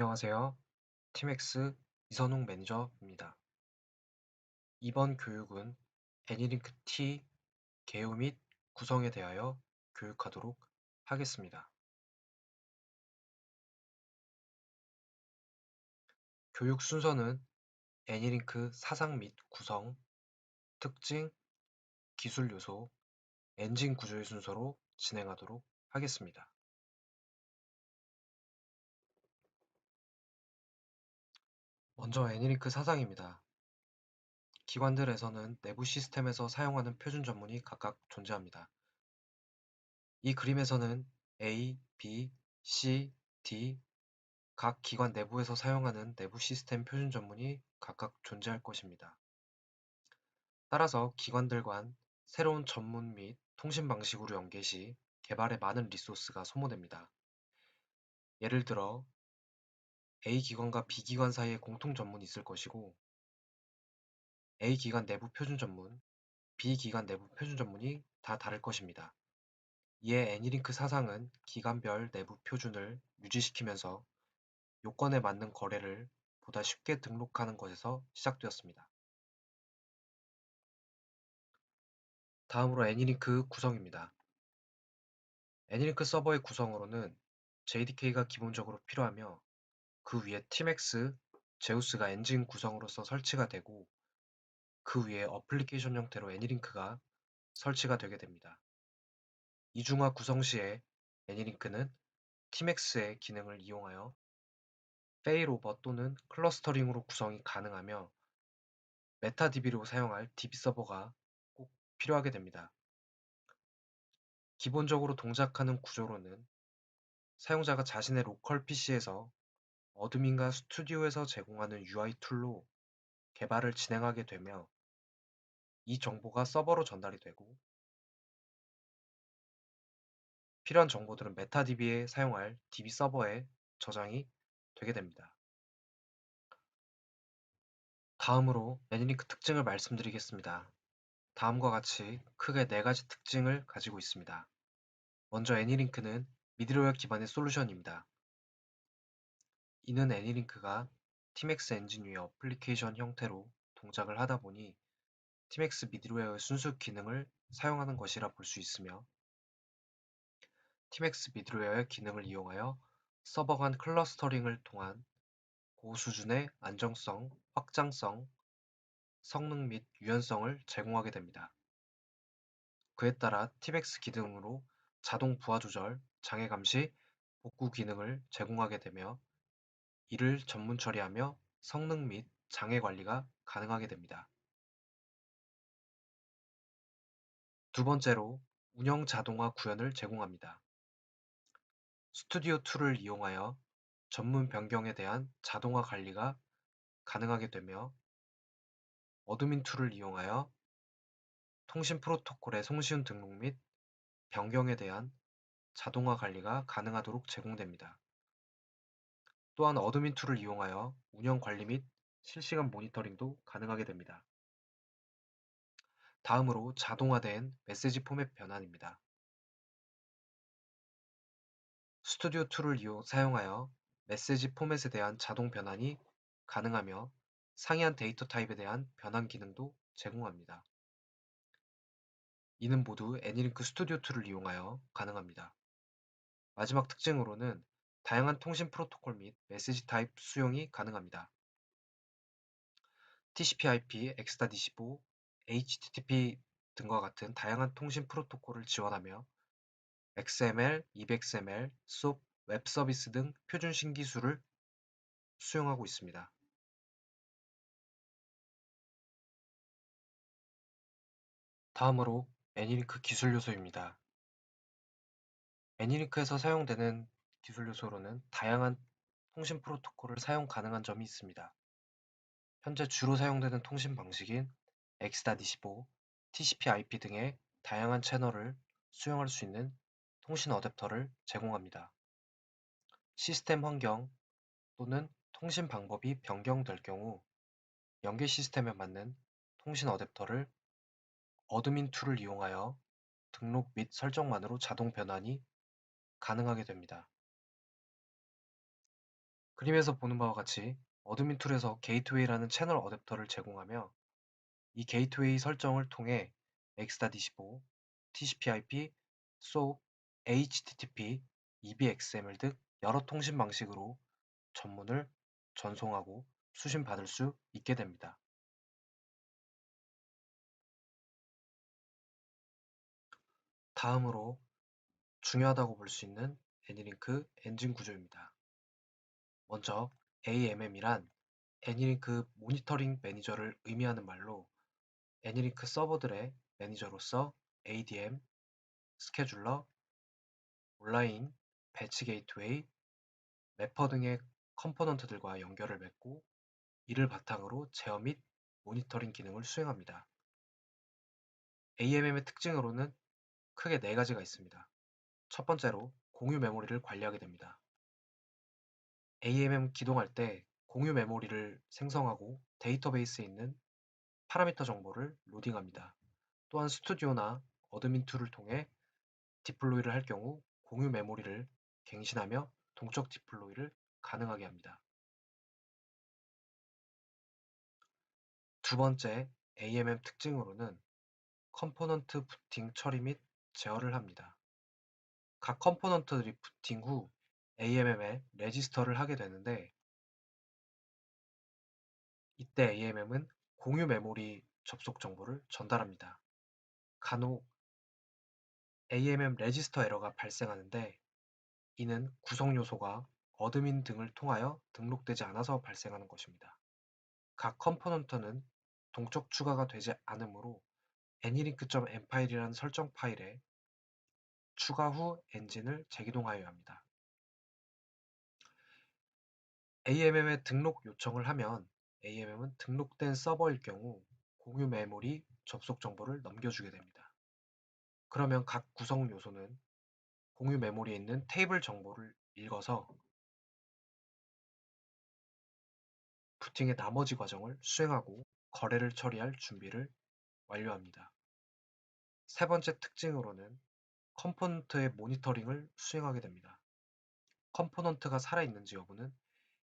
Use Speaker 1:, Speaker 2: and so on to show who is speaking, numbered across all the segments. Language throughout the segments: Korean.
Speaker 1: 안녕하세요. 팀엑스 이선웅 매니저입니다. 이번 교육은 애니링크 T 개요 및 구성에 대하여 교육하도록 하겠습니다. 교육 순서는 애니링크 사상 및 구성, 특징, 기술 요소, 엔진 구조의 순서로 진행하도록 하겠습니다. 먼저 애니링크 사상입니다. 기관들에서는 내부 시스템에서 사용하는 표준 전문이 각각 존재합니다. 이 그림에서는 A, B, C, D 각 기관 내부에서 사용하는 내부 시스템 표준 전문이 각각 존재할 것입니다. 따라서 기관들 간 새로운 전문 및 통신 방식으로 연계 시 개발에 많은 리소스가 소모됩니다. 예를 들어 A 기관과 B 기관 사이에 공통 전문이 있을 것이고 A 기관 내부 표준 전문, B 기관 내부 표준 전문이 다 다를 것입니다. 이에 애니링크 사상은 기관별 내부 표준을 유지시키면서 요건에 맞는 거래를 보다 쉽게 등록하는 것에서 시작되었습니다. 다음으로 애니링크 구성입니다. 애니링크 서버의 구성으로는 JDK가 기본적으로 필요하며 그 위에 팀엑스, 제우스가 엔진 구성으로서 설치가 되고 그 위에 어플리케이션 형태로 애니링크가 설치가 되게 됩니다. 이중화 구성 시에 애니링크는 팀엑스의 기능을 이용하여 페일오버 또는 클러스터링으로 구성이 가능하며 메타DB로 사용할 DB 서버가 꼭 필요하게 됩니다. 기본적으로 동작하는 구조로는 사용자가 자신의 로컬 PC에서 어드민과 스튜디오에서 제공하는 UI 툴로 개발을 진행하게 되며 이 정보가 서버로 전달이 되고 필요한 정보들은 메타DB에 사용할 DB 서버에 저장이 되게 됩니다. 다음으로 애니링크 특징을 말씀드리겠습니다. 다음과 같이 크게 4가지 특징을 가지고 있습니다. 먼저 애니링크는 미드웨어 기반의 솔루션입니다. 이는 애니링크가 팀엑스 엔진 위의 어플리케이션 형태로 동작을 하다 보니 팀엑스 미드웨어의 순수 기능을 사용하는 것이라 볼 수 있으며 팀엑스 미드웨어의 기능을 이용하여 서버 간 클러스터링을 통한 고수준의 안정성, 확장성, 성능 및 유연성을 제공하게 됩니다. 그에 따라 팀엑스 기능으로 자동 부하 조절, 장애 감시, 복구 기능을 제공하게 되며 이를 전문 처리하며 성능 및 장애 관리가 가능하게 됩니다. 두 번째로 운영 자동화 구현을 제공합니다. 스튜디오 툴을 이용하여 전문 변경에 대한 자동화 관리가 가능하게 되며 어드민 툴을 이용하여 통신 프로토콜의 송시훈 등록 및 변경에 대한 자동화 관리가 가능하도록 제공됩니다. 또한 어드민 툴을 이용하여 운영 관리 및 실시간 모니터링도 가능하게 됩니다. 다음으로 자동화된 메시지 포맷 변환입니다. 스튜디오 툴을 사용하여 메시지 포맷에 대한 자동 변환이 가능하며 상이한 데이터 타입에 대한 변환 기능도 제공합니다. 이는 모두 애니링크 스튜디오 툴을 이용하여 가능합니다. 마지막 특징으로는 다양한 통신 프로토콜 및 메시지 타입 수용이 가능합니다. TCP/IP, X.25, HTTP 등과 같은 다양한 통신 프로토콜을 지원하며 XML, EBXML, SOAP, 웹 서비스 등 표준 신기술을 수용하고 있습니다. 다음으로 애니링크 기술 요소입니다. 애니링크에서 사용되는 기술 요소로는 다양한 통신 프로토콜을 사용 가능한 점이 있습니다. 현재 주로 사용되는 통신 방식인 X.25, TCP/IP 등의 다양한 채널을 수용할 수 있는 통신 어댑터를 제공합니다. 시스템 환경 또는 통신 방법이 변경될 경우 연계 시스템에 맞는 통신 어댑터를 어드민 툴을 이용하여 등록 및 설정만으로 자동 변환이 가능하게 됩니다. 그림에서 보는 바와 같이 어드민 툴에서 게이트웨이라는 채널 어댑터를 제공하며 이 게이트웨이 설정을 통해 x.25, TCP/IP, SOAP, HTTP, EBXML 등 여러 통신 방식으로 전문을 전송하고 수신받을 수 있게 됩니다. 다음으로 중요하다고 볼 수 있는 애니링크 엔진 구조입니다. 먼저 AMM이란 애니링크 모니터링 매니저를 의미하는 말로 애니링크 서버들의 매니저로서 ADM, 스케줄러, 온라인, 배치 게이트웨이, 래퍼 등의 컴포넌트들과 연결을 맺고 이를 바탕으로 제어 및 모니터링 기능을 수행합니다. AMM의 특징으로는 크게 네 가지가 있습니다. 첫 번째로 공유 메모리를 관리하게 됩니다. AMM 기동할 때 공유 메모리를 생성하고 데이터베이스에 있는 파라미터 정보를 로딩합니다. 또한 스튜디오나 어드민 툴을 통해 디플로이를 할 경우 공유 메모리를 갱신하며 동적 디플로이를 가능하게 합니다. 두 번째 AMM 특징으로는 컴포넌트 부팅 처리 및 제어를 합니다. 각 컴포넌트들이 부팅 후 AMM에 레지스터를 하게 되는데 이때 AMM은 공유 메모리 접속 정보를 전달합니다. 간혹 AMM 레지스터 에러가 발생하는데 이는 구성 요소가 어드민 등을 통하여 등록되지 않아서 발생하는 것입니다. 각 컴포넌트는 동적 추가가 되지 않으므로 애니링크.m 파일이라는 설정 파일에 추가 후 엔진을 재기동하여야 합니다. AMM에 등록 요청을 하면 AMM은 등록된 서버일 경우 공유 메모리 접속 정보를 넘겨주게 됩니다. 그러면 각 구성 요소는 공유 메모리에 있는 테이블 정보를 읽어서 부팅의 나머지 과정을 수행하고 거래를 처리할 준비를 완료합니다. 세 번째 특징으로는 컴포넌트의 모니터링을 수행하게 됩니다. 컴포넌트가 살아있는지 여부는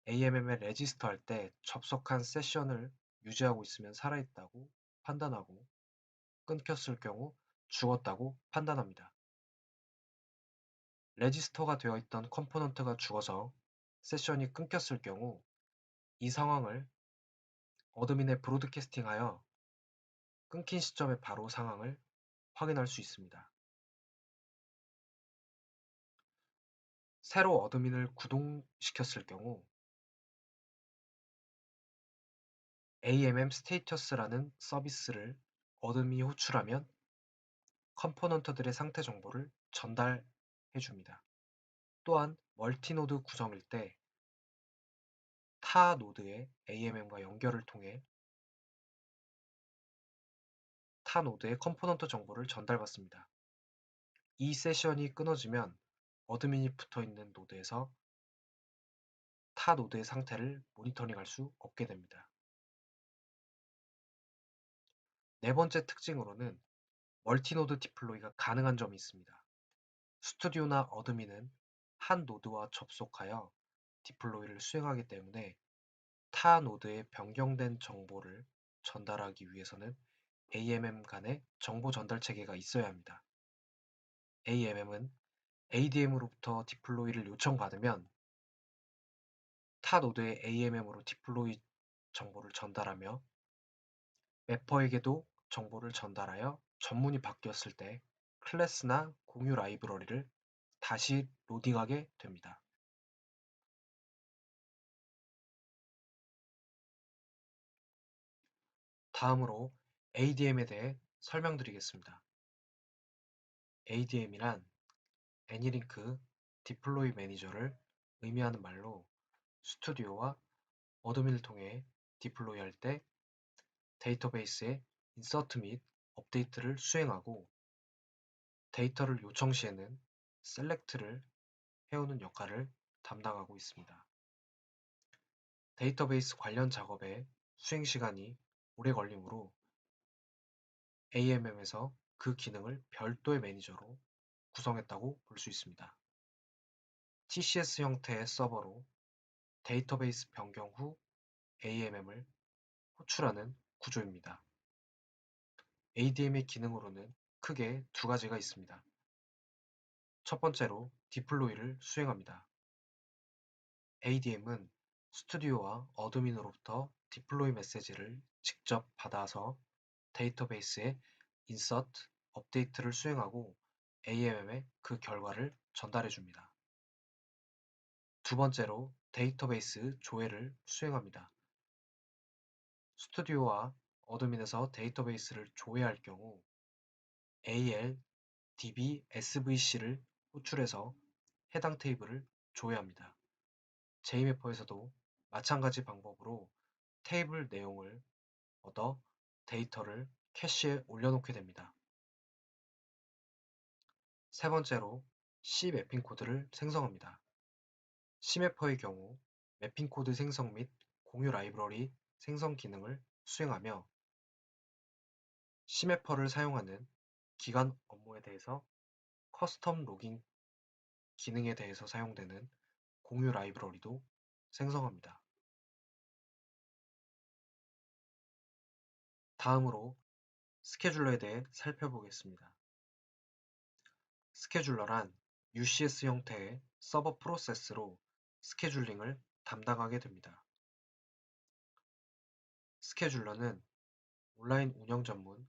Speaker 1: AMM에 레지스터할 때 접속한 세션을 유지하고 있으면 살아있다고 판단하고 끊겼을 경우 죽었다고 판단합니다. 레지스터가 되어 있던 컴포넌트가 죽어서 세션이 끊겼을 경우 이 상황을 어드민에 브로드캐스팅하여 끊긴 시점의 바로 상황을 확인할 수 있습니다. 새로 어드민을 구동시켰을 경우 AMM 스테이터스라는 서비스를 어드민이 호출하면 컴포넌트들의 상태 정보를 전달해 줍니다. 또한 멀티노드 구성일 때 타 노드의 AMM과 연결을 통해 타 노드의 컴포넌트 정보를 전달받습니다. 이 세션이 끊어지면 어드민이 붙어있는 노드에서 타 노드의 상태를 모니터링할 수 없게 됩니다. 네 번째 특징으로는 멀티노드 디플로이가 가능한 점이 있습니다. 스튜디오나 어드민은 한 노드와 접속하여 디플로이를 수행하기 때문에 타 노드에 변경된 정보를 전달하기 위해서는 AMM 간의 정보 전달 체계가 있어야 합니다. AMM은 ADM으로부터 디플로이를 요청받으면 타 노드의 AMM으로 디플로이 정보를 전달하며 래퍼에게도 정보를 전달하여 전문이 바뀌었을 때 클래스나 공유 라이브러리를 다시 로딩하게 됩니다. 다음으로 ADM에 대해 설명드리겠습니다. ADM이란 애니링크 디플로이 매니저를 의미하는 말로 스튜디오와 어드민을 통해 디플로이 할 때 데이터베이스에 인서트 및 업데이트를 수행하고 데이터를 요청 시에는 셀렉트를 해오는 역할을 담당하고 있습니다. 데이터베이스 관련 작업에 수행 시간이 오래 걸리므로 AMM에서 그 기능을 별도의 매니저로 구성했다고 볼 수 있습니다. TCS 형태의 서버로 데이터베이스 변경 후 AMM을 호출하는 구조입니다. ADM의 기능으로는 크게 두 가지가 있습니다. 첫 번째로 디플로이를 수행합니다. ADM은 스튜디오와 어드민으로부터 디플로이 메시지를 직접 받아서 데이터베이스에 인서트, 업데이트를 수행하고 AMM에 그 결과를 전달해 줍니다. 두 번째로 데이터베이스 조회를 수행합니다. 스튜디오와 어드민에서 데이터베이스를 조회할 경우 AL, DB, SVC를 호출해서 해당 테이블을 조회합니다. JMapper에서도 마찬가지 방법으로 테이블 내용을 얻어 데이터를 캐시에 올려놓게 됩니다. 세 번째로 C 매핑 코드를 생성합니다. C맵퍼의 경우 매핑 코드 생성 및 공유 라이브러리 생성 기능을 수행하며 C맵퍼를 사용하는 기관 업무에 대해서 커스텀 로깅 기능에 대해서 사용되는 공유 라이브러리도 생성합니다. 다음으로 스케줄러에 대해 살펴보겠습니다. 스케줄러란 UCS 형태의 서버 프로세스로 스케줄링을 담당하게 됩니다. 스케줄러는 온라인 운영 전문,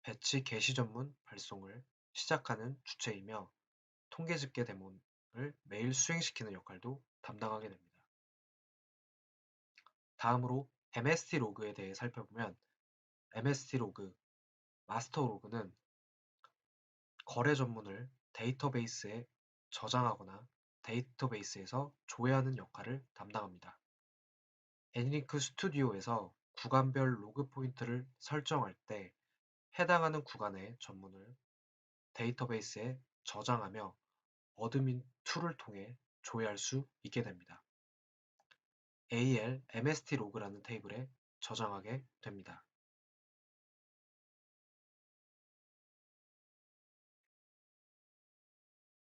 Speaker 1: 배치 개시 전문 발송을 시작하는 주체이며 통계 집계 대문을 매일 수행시키는 역할도 담당하게 됩니다. 다음으로 MST 로그에 대해 살펴보면 MST 로그, 마스터 로그는 거래 전문을 데이터베이스에 저장하거나 데이터베이스에서 조회하는 역할을 담당합니다. 애니링크 스튜디오에서 구간별 로그 포인트를 설정할 때 해당하는 구간의 전문을 데이터베이스에 저장하며 어드민 툴을 통해 조회할 수 있게 됩니다. AL MST 로그라는 테이블에 저장하게 됩니다.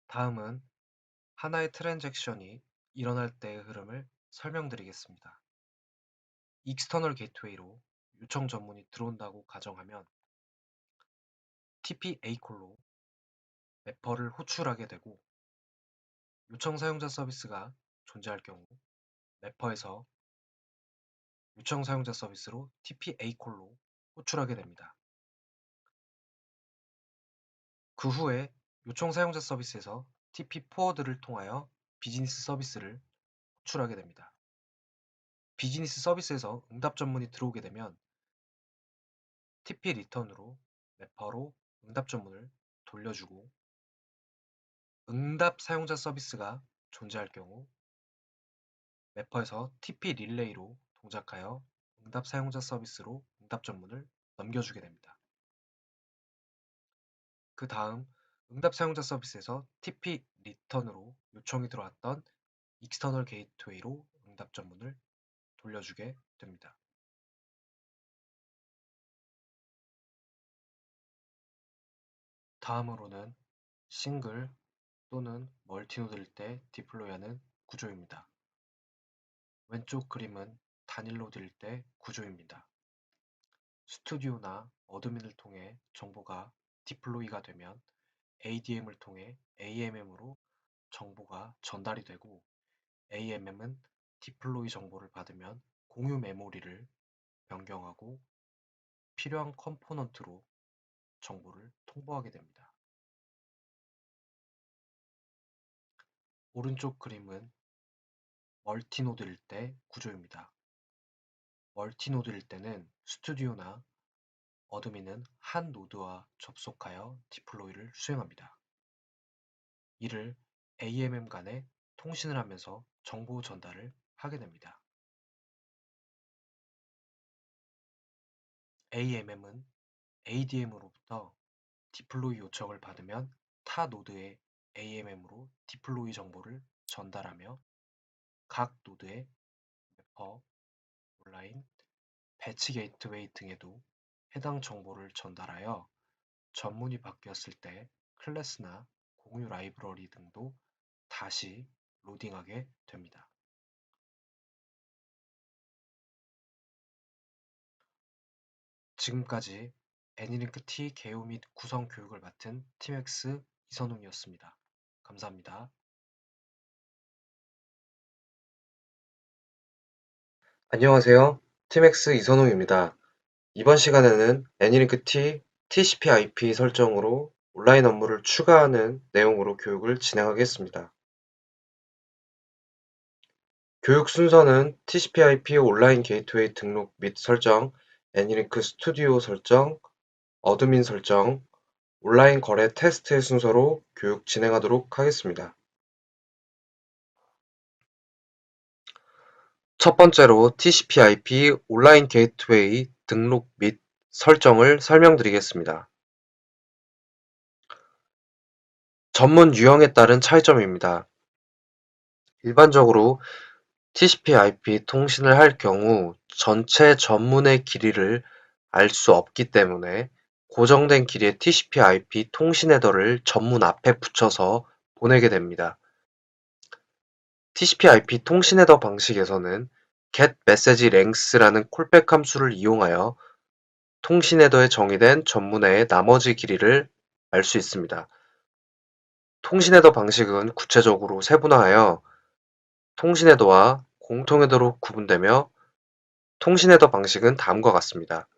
Speaker 1: 다음은 하나의 트랜잭션이 일어날 때의 흐름을 설명드리겠습니다. 익스터널 게이트웨이로 요청 전문이 들어온다고 가정하면 TP-A 콜로 매퍼를 호출하게 되고 요청 사용자 서비스가 존재할 경우 매퍼에서 요청 사용자 서비스로 TP-A 콜로 호출하게 됩니다. 그 후에 요청 사용자 서비스에서 TP 포워드를 통하여 비즈니스 서비스를 호출하게 됩니다. 비즈니스 서비스에서 응답 전문이 들어오게 되면 TP 리턴으로 매퍼로 응답 전문을 돌려주고 응답 사용자 서비스가 존재할 경우 매퍼에서 TP 릴레이로 동작하여 응답 사용자 서비스로 응답 전문을 넘겨주게 됩니다. 그 다음 응답 사용자 서비스에서 TP 리턴으로 요청이 들어왔던 익스터널 게이트웨이로 응답 전문을 돌려주게 됩니다. 다음으로는 싱글 또는 멀티노드일 때 디플로이하는 구조입니다. 왼쪽 그림은 단일 노드일 때 구조입니다. 스튜디오나 어드민을 통해 정보가 디플로이가 되면 ADM을 통해 AMM으로 정보가 전달이 되고 AMM은 디플로이 정보를 받으면 공유 메모리를 변경하고 필요한 컴포넌트로 정보를 통보하게 됩니다. 오른쪽 그림은 멀티노드일 때 구조입니다. 멀티노드일 때는 스튜디오나 어드민은 한 노드와 접속하여 디플로이를 수행합니다. 이를 AMM 간에 통신을 하면서 정보 전달을 하게 됩니다. AMM은 ADM으로부터 디플로이 요청을 받으면 타 노드의 AMM으로 디플로이 정보를 전달하며 각 노드의 매퍼, 온라인, 배치 게이트웨이 등에도 해당 정보를 전달하여 전문이 바뀌었을 때 클래스나 공유 라이브러리 등도 다시 로딩하게 됩니다. 지금까지 애니링크 T 개요 및 구성 교육을 맡은 팀엑스 이선웅이었습니다. 감사합니다. 안녕하세요. 팀엑스 이선웅입니다. 이번 시간에는 애니링크 T, TCP/IP 설정으로 온라인 업무를 추가하는 내용으로 교육을 진행하겠습니다. 교육 순서는 TCP/IP 온라인 게이트웨이 등록 및 설정, 애니링크 스튜디오 설정, 어드민 설정, 온라인 거래 테스트의 순서로 교육 진행하도록 하겠습니다. 첫 번째로 TCP/IP 온라인 게이트웨이 등록 및 설정을 설명드리겠습니다. 전문 유형에 따른 차이점입니다. 일반적으로 TCP/IP 통신을 할 경우 전체 전문의 길이를 알 수 없기 때문에 고정된 길이의 TCP/IP 통신 헤더를 전문 앞에 붙여서 보내게 됩니다. TCP/IP 통신 헤더 방식에서는 getMessageLength라는 콜백 함수를 이용하여 통신 헤더에 정의된 전문의 나머지 길이를 알 수 있습니다. 통신 헤더 방식은 구체적으로 세분화하여 통신 헤더와 공통 헤더로 구분되며 통신 헤더 방식은 다음과 같습니다.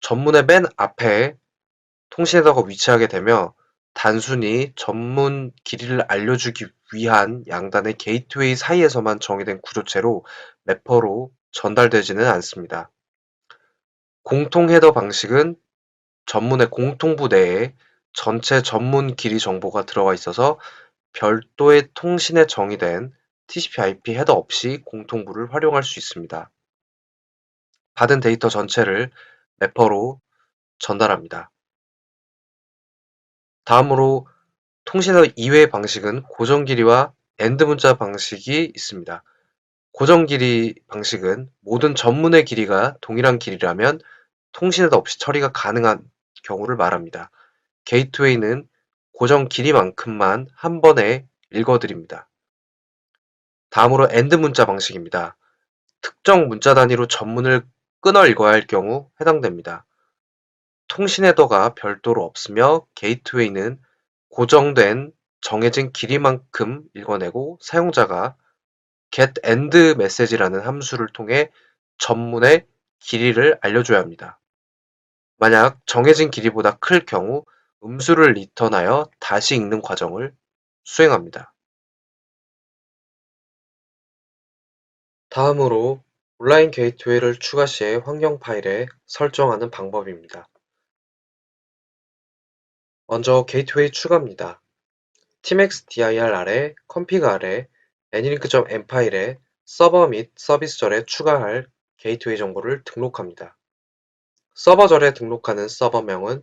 Speaker 1: 전문의 맨 앞에 통신 헤더가 위치하게 되며 단순히 전문 길이를 알려주기 위한 양단의 게이트웨이 사이에서만 정의된 구조체로 래퍼로 전달되지는 않습니다. 공통 헤더 방식은 전문의 공통부 내에 전체 전문 길이 정보가 들어가 있어서 별도의 통신에 정의된 TCP/IP 헤더 없이 공통부를 활용할 수 있습니다. 받은 데이터 전체를 래퍼로 전달합니다. 다음으로 통신헤더 이외의 방식은 고정 길이와 엔드 문자 방식이 있습니다. 고정 길이 방식은 모든 전문의 길이가 동일한 길이라면 통신헤더 없이 처리가 가능한 경우를 말합니다. 게이트웨이는 고정 길이만큼만 한 번에 읽어드립니다. 다음으로 엔드 문자 방식입니다. 특정 문자 단위로 전문을 끊어 읽어야 할 경우 해당됩니다. 통신 헤더가 별도로 없으며 게이트웨이는 고정된 정해진 길이만큼 읽어내고 사용자가 getEndMessage라는 함수를 통해 전문의 길이를 알려줘야 합니다. 만약 정해진 길이보다 클 경우 음수를 리턴하여 다시 읽는 과정을 수행합니다. 다음으로 온라인 게이트웨이를 추가 시에 환경 파일에 설정하는 방법입니다. 먼저 게이트웨이 추가입니다. tmxdir 아래 config 아래 애니링크.m 파일에 서버 및 서비스절에 추가할 게이트웨이 정보를 등록합니다. 서버절에 등록하는 서버명은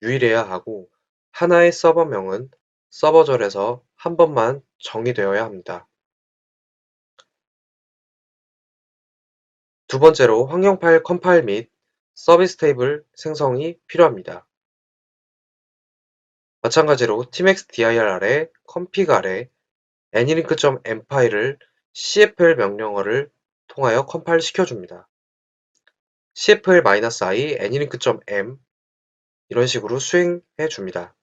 Speaker 1: 유일해야 하고 하나의 서버명은 서버절에서 한 번만 정의되어야 합니다. 두 번째로 환경 파일 컴파일 및 서비스 테이블 생성이 필요합니다. 마찬가지로 tmxdir 아래 config 아래 애니링크.m 파일을 cfl 명령어를 통하여 컴파일 시켜줍니다. cfl-i 애니링크.m 이런 식으로 수행해 줍니다.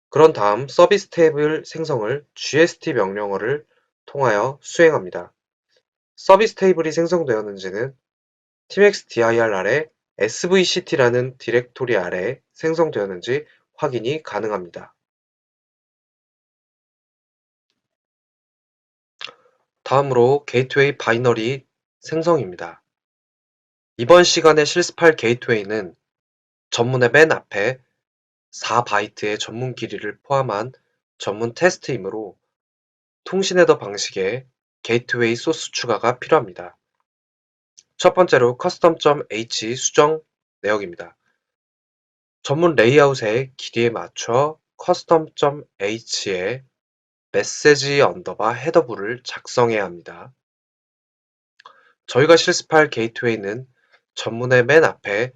Speaker 1: 그런 다음 서비스 테이블 생성을 gst 명령어를 통하여 수행합니다. 서비스 테이블이 생성되었는지는 tmxdir 아래 svct라는 디렉토리 아래 생성되었는지 확인이 가능합니다. 다음으로 게이트웨이 바이너리 생성입니다. 이번 시간에 실습할 게이트웨이는 전문의 맨 앞에 4바이트의 전문 길이를 포함한 전문 테스트이므로 통신 헤더 방식의 게이트웨이 소스 추가가 필요합니다. 첫 번째로 custom.h 수정 내역입니다. 전문 레이아웃의 길이에 맞춰 custom.h에 메시지 언더바 헤더부를 작성해야 합니다. 저희가 실습할 게이트웨이는 전문의 맨 앞에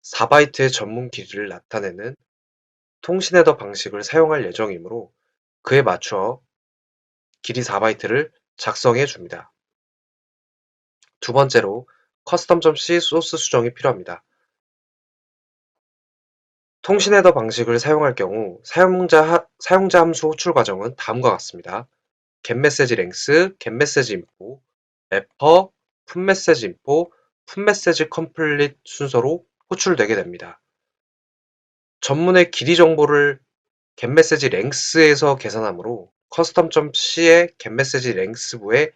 Speaker 1: 4바이트의 전문 길이를 나타내는 통신 헤더 방식을 사용할 예정이므로 그에 맞춰 길이 4바이트를 작성해 줍니다. 두 번째로 custom.c 소스 수정이 필요합니다. 통신 헤더 방식을 사용할 경우 사용자 함수 호출 과정은 다음과 같습니다. getMessage length, getMessage info, wrapper, putMessage info, putMessage complete 순서로 호출되게 됩니다. 전문의 길이 정보를 getMessage length에서 계산하므로 custom.c의 getMessage length부에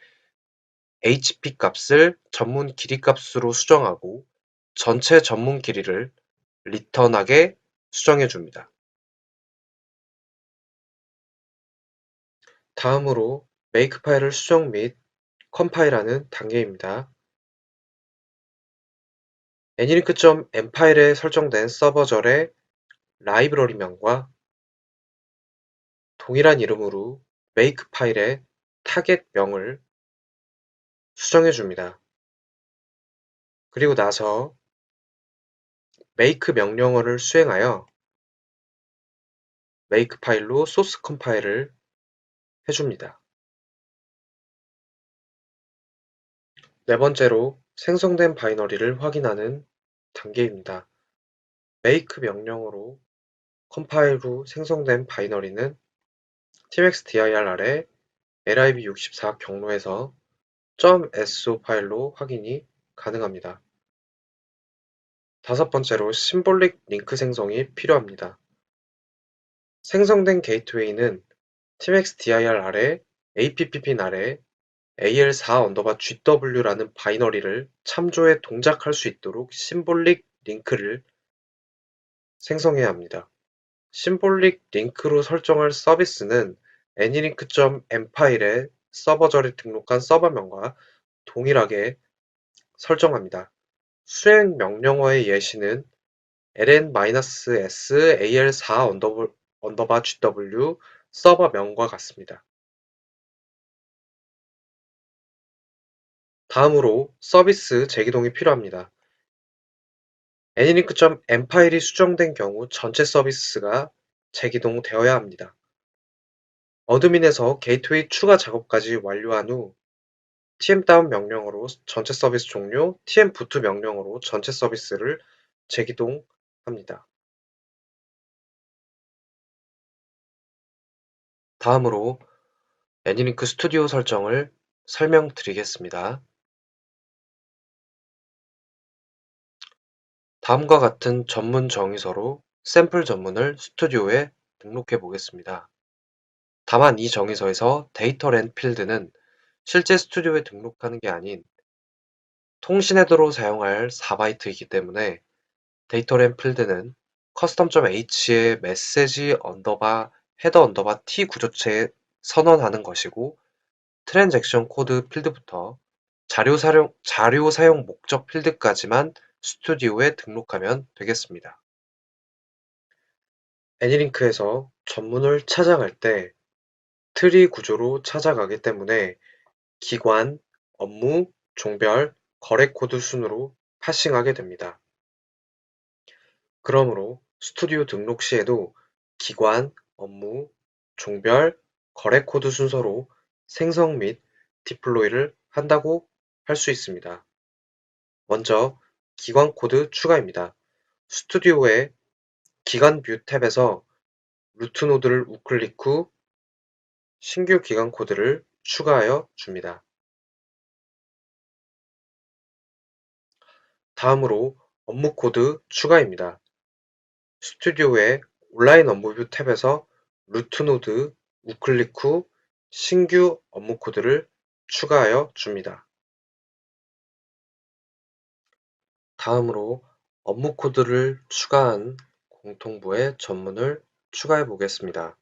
Speaker 1: hp 값을 전문 길이 값으로 수정하고 전체 전문 길이를 리턴하게 수정해 줍니다. 다음으로 메이크파일을 수정 및 컴파일하는 단계입니다. nlink.m 파일에 설정된 서버절의 라이브러리명과 동일한 이름으로 메이크파일의 타겟명을 수정해 줍니다. 그리고 나서 make 명령어를 수행하여 메이크파일로 소스 컴파일을 해줍니다. 네 번째로 생성된 바이너리를 확인하는 단계입니다. make 명령어로 컴파일 후 생성된 바이너리는 tmxdir 아래 lib64 경로에서 .so 파일로 확인이 가능합니다. 다섯 번째로 심볼릭 링크 생성이 필요합니다. 생성된 게이트웨이는 tmxdir 아래 app핀 아래 al4_gw라는 바이너리를 참조해 동작할 수 있도록 심볼릭 링크를 생성해야 합니다. 심볼릭 링크로 설정할 서비스는 nlink.m 파일에 서버절에 등록한 서버명과 동일하게 설정합니다. 수행 명령어의 예시는 ln-s al4_gw 서버명과 같습니다. 다음으로 서비스 재기동이 필요합니다. nlink.m 파일이 수정된 경우 전체 서비스가 재기동되어야 합니다. 어드민에서 게이트웨이 추가 작업까지 완료한 후 tm다운 명령어로 전체 서비스 종료, tmboot 명령어로 전체 서비스를 재기동합니다. 다음으로 nlink 스튜디오 설정을 설명드리겠습니다. 다음과 같은 전문 정의서로 샘플 전문을 스튜디오에 등록해 보겠습니다. 다만 이 정의서에서 데이터랜 필드는 실제 스튜디오에 등록하는 게 아닌 통신 헤더로 사용할 4바이트이기 때문에 데이터랜 필드는 custom.h의 메시지 언더바 헤더 언더바 t 구조체에 선언하는 것이고 트랜잭션 코드 필드부터 자료 사용 목적 필드까지만 스튜디오에 등록하면 되겠습니다. 애니링크에서 전문을 찾아갈 때 트리 구조로 찾아가기 때문에 기관, 업무, 종별, 거래 코드 순으로 파싱하게 됩니다. 그러므로 스튜디오 등록 시에도 기관, 업무, 종별, 거래 코드 순서로 생성 및 디플로이를 한다고 할 수 있습니다. 먼저 기관 코드 추가입니다. 스튜디오의 기관 뷰 탭에서 루트 노드를 우클릭 후 신규 기관 코드를 추가하여 줍니다. 다음으로 업무 코드 추가입니다. 스튜디오의 온라인 업무뷰 탭에서 루트 노드 우클릭 후 신규 업무 코드를 추가하여 줍니다. 다음으로 업무 코드를 추가한 공통부의 전문을 추가해 보겠습니다.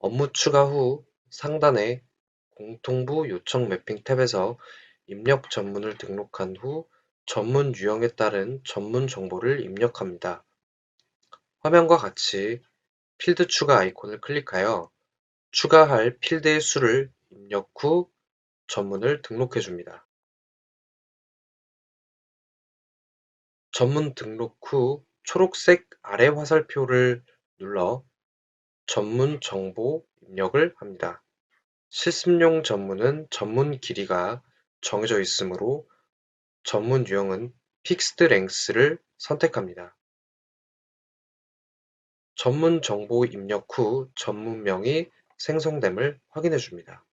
Speaker 1: 업무 추가 후 상단의 공통부 요청 매핑 탭에서 입력 전문을 등록한 후 전문 유형에 따른 전문 정보를 입력합니다. 화면과 같이 필드 추가 아이콘을 클릭하여 추가할 필드의 수를 입력 후 전문을 등록해 줍니다. 전문 등록 후 초록색 아래 화살표를 눌러 전문 정보 입력을 합니다. 실습용 전문은 전문 길이가 정해져 있으므로 전문 유형은 픽스드 랭스를 선택합니다. 전문 정보 입력 후 전문명이 생성됨을 확인해 줍니다.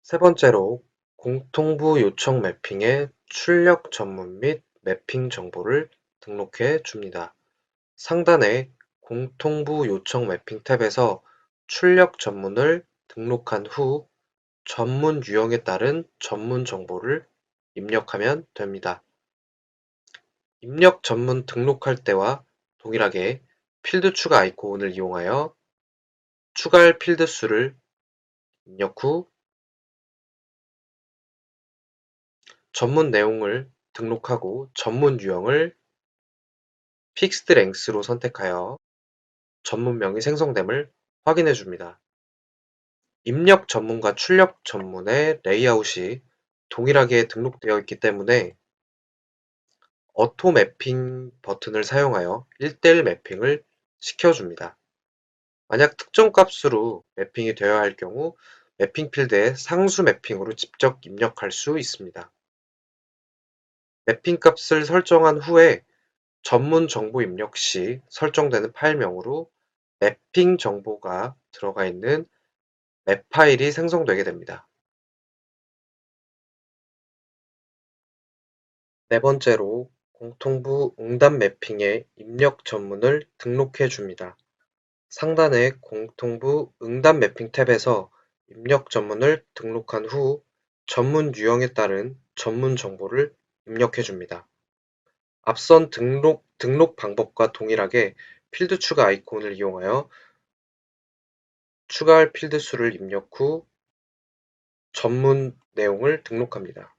Speaker 1: 세 번째로 공통부 요청 매핑의 출력 전문 및 매핑 정보를 등록해 줍니다. 상단의 공통부 요청 매핑 탭에서 출력 전문을 등록한 후 전문 유형에 따른 전문 정보를 입력하면 됩니다. 입력 전문 등록할 때와 동일하게 필드 추가 아이콘을 이용하여 추가할 필드 수를 입력 후 전문 내용을 등록하고 전문 유형을 픽스드 랭스로 선택하여 전문명이 생성됨을 확인해 줍니다. 입력 전문과 출력 전문의 레이아웃이 동일하게 등록되어 있기 때문에 오토 매핑 버튼을 사용하여 1:1 매핑을 시켜줍니다. 만약 특정 값으로 매핑이 되어야 할 경우 매핑 필드에 상수 매핑으로 직접 입력할 수 있습니다. 매핑 값을 설정한 후에 전문 정보 입력 시 설정되는 파일명으로 매핑 정보가 들어가 있는 맵 파일이 생성되게 됩니다. 네 번째로 공통부 응답 매핑의 입력 전문을 등록해 줍니다. 상단의 공통부 응답 매핑 탭에서 입력 전문을 등록한 후 전문 유형에 따른 전문 정보를 입력해 줍니다. 앞선 등록 방법과 동일하게 필드 추가 아이콘을 이용하여 추가할 필드 수를 입력 후 전문 내용을 등록합니다.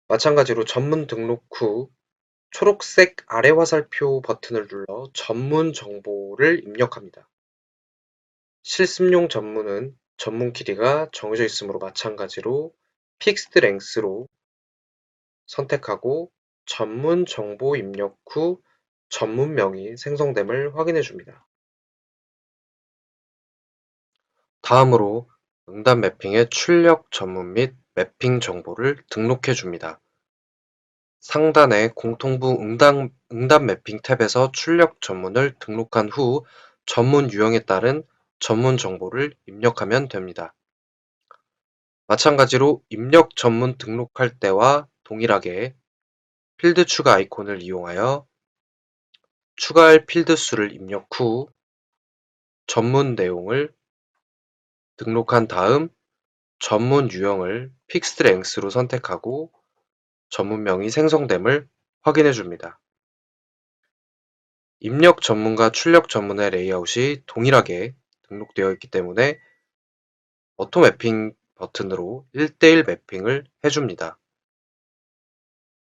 Speaker 1: 마찬가지로 전문 등록 후 초록색 아래 화살표 버튼을 눌러 전문 정보를 입력합니다. 실습용 전문은 전문 길이가 정해져 있으므로 마찬가지로 픽스드 랭스로 선택하고 전문 정보 입력 후 전문명이 생성됨을 확인해 줍니다. 다음으로 응답 매핑의 출력 전문 및 매핑 정보를 등록해 줍니다. 상단의 공통부 응답 매핑 탭에서 출력 전문을 등록한 후 전문 유형에 따른 전문 정보를 입력하면 됩니다. 마찬가지로 입력 전문 등록할 때와 동일하게 필드 추가 아이콘을 이용하여 추가할 필드 수를 입력 후 전문 내용을 등록한 다음 전문 유형을 픽스드 랭스로 선택하고 전문명이 생성됨을 확인해 줍니다. 입력 전문과 출력 전문의 레이아웃이 동일하게 등록되어 있기 때문에 오토 매핑 버튼으로 1:1 매핑을 해줍니다.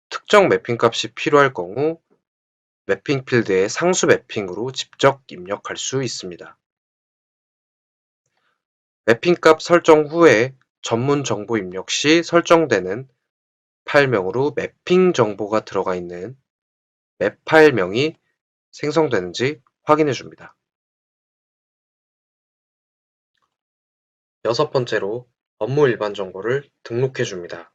Speaker 1: 특정 매핑 값이 필요할 경우 매핑 필드에 상수 매핑으로 직접 입력할 수 있습니다. 매핑 값 설정 후에 전문 정보 입력 시 설정되는 파일명으로 매핑 정보가 들어가 있는 맵 파일명이 생성되는지 확인해 줍니다. 여섯 번째로 업무 일반 정보를 등록해 줍니다.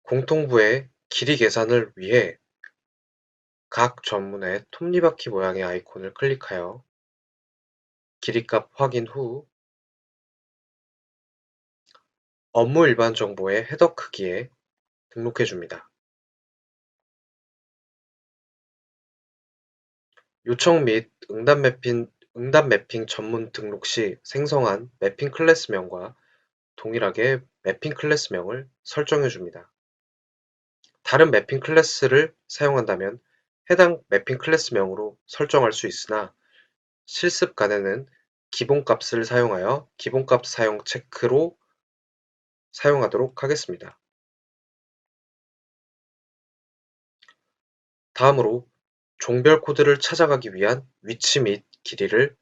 Speaker 1: 공통부의 길이 계산을 위해 각 전문의 톱니바퀴 모양의 아이콘을 클릭하여 길이값 확인 후 업무 일반 정보의 헤더 크기에 등록해 줍니다. 요청 및 응답 매핑 전문 등록 시 생성한 매핑 클래스명과 동일하게 매핑 클래스명을 설정해 줍니다. 다른 매핑 클래스를 사용한다면 해당 매핑 클래스명으로 설정할 수 있으나 실습간에는 기본값을 사용하여 기본값 사용 체크로 사용하도록 하겠습니다. 다음으로 종별 코드를 찾아가기 위한 위치 및 길이를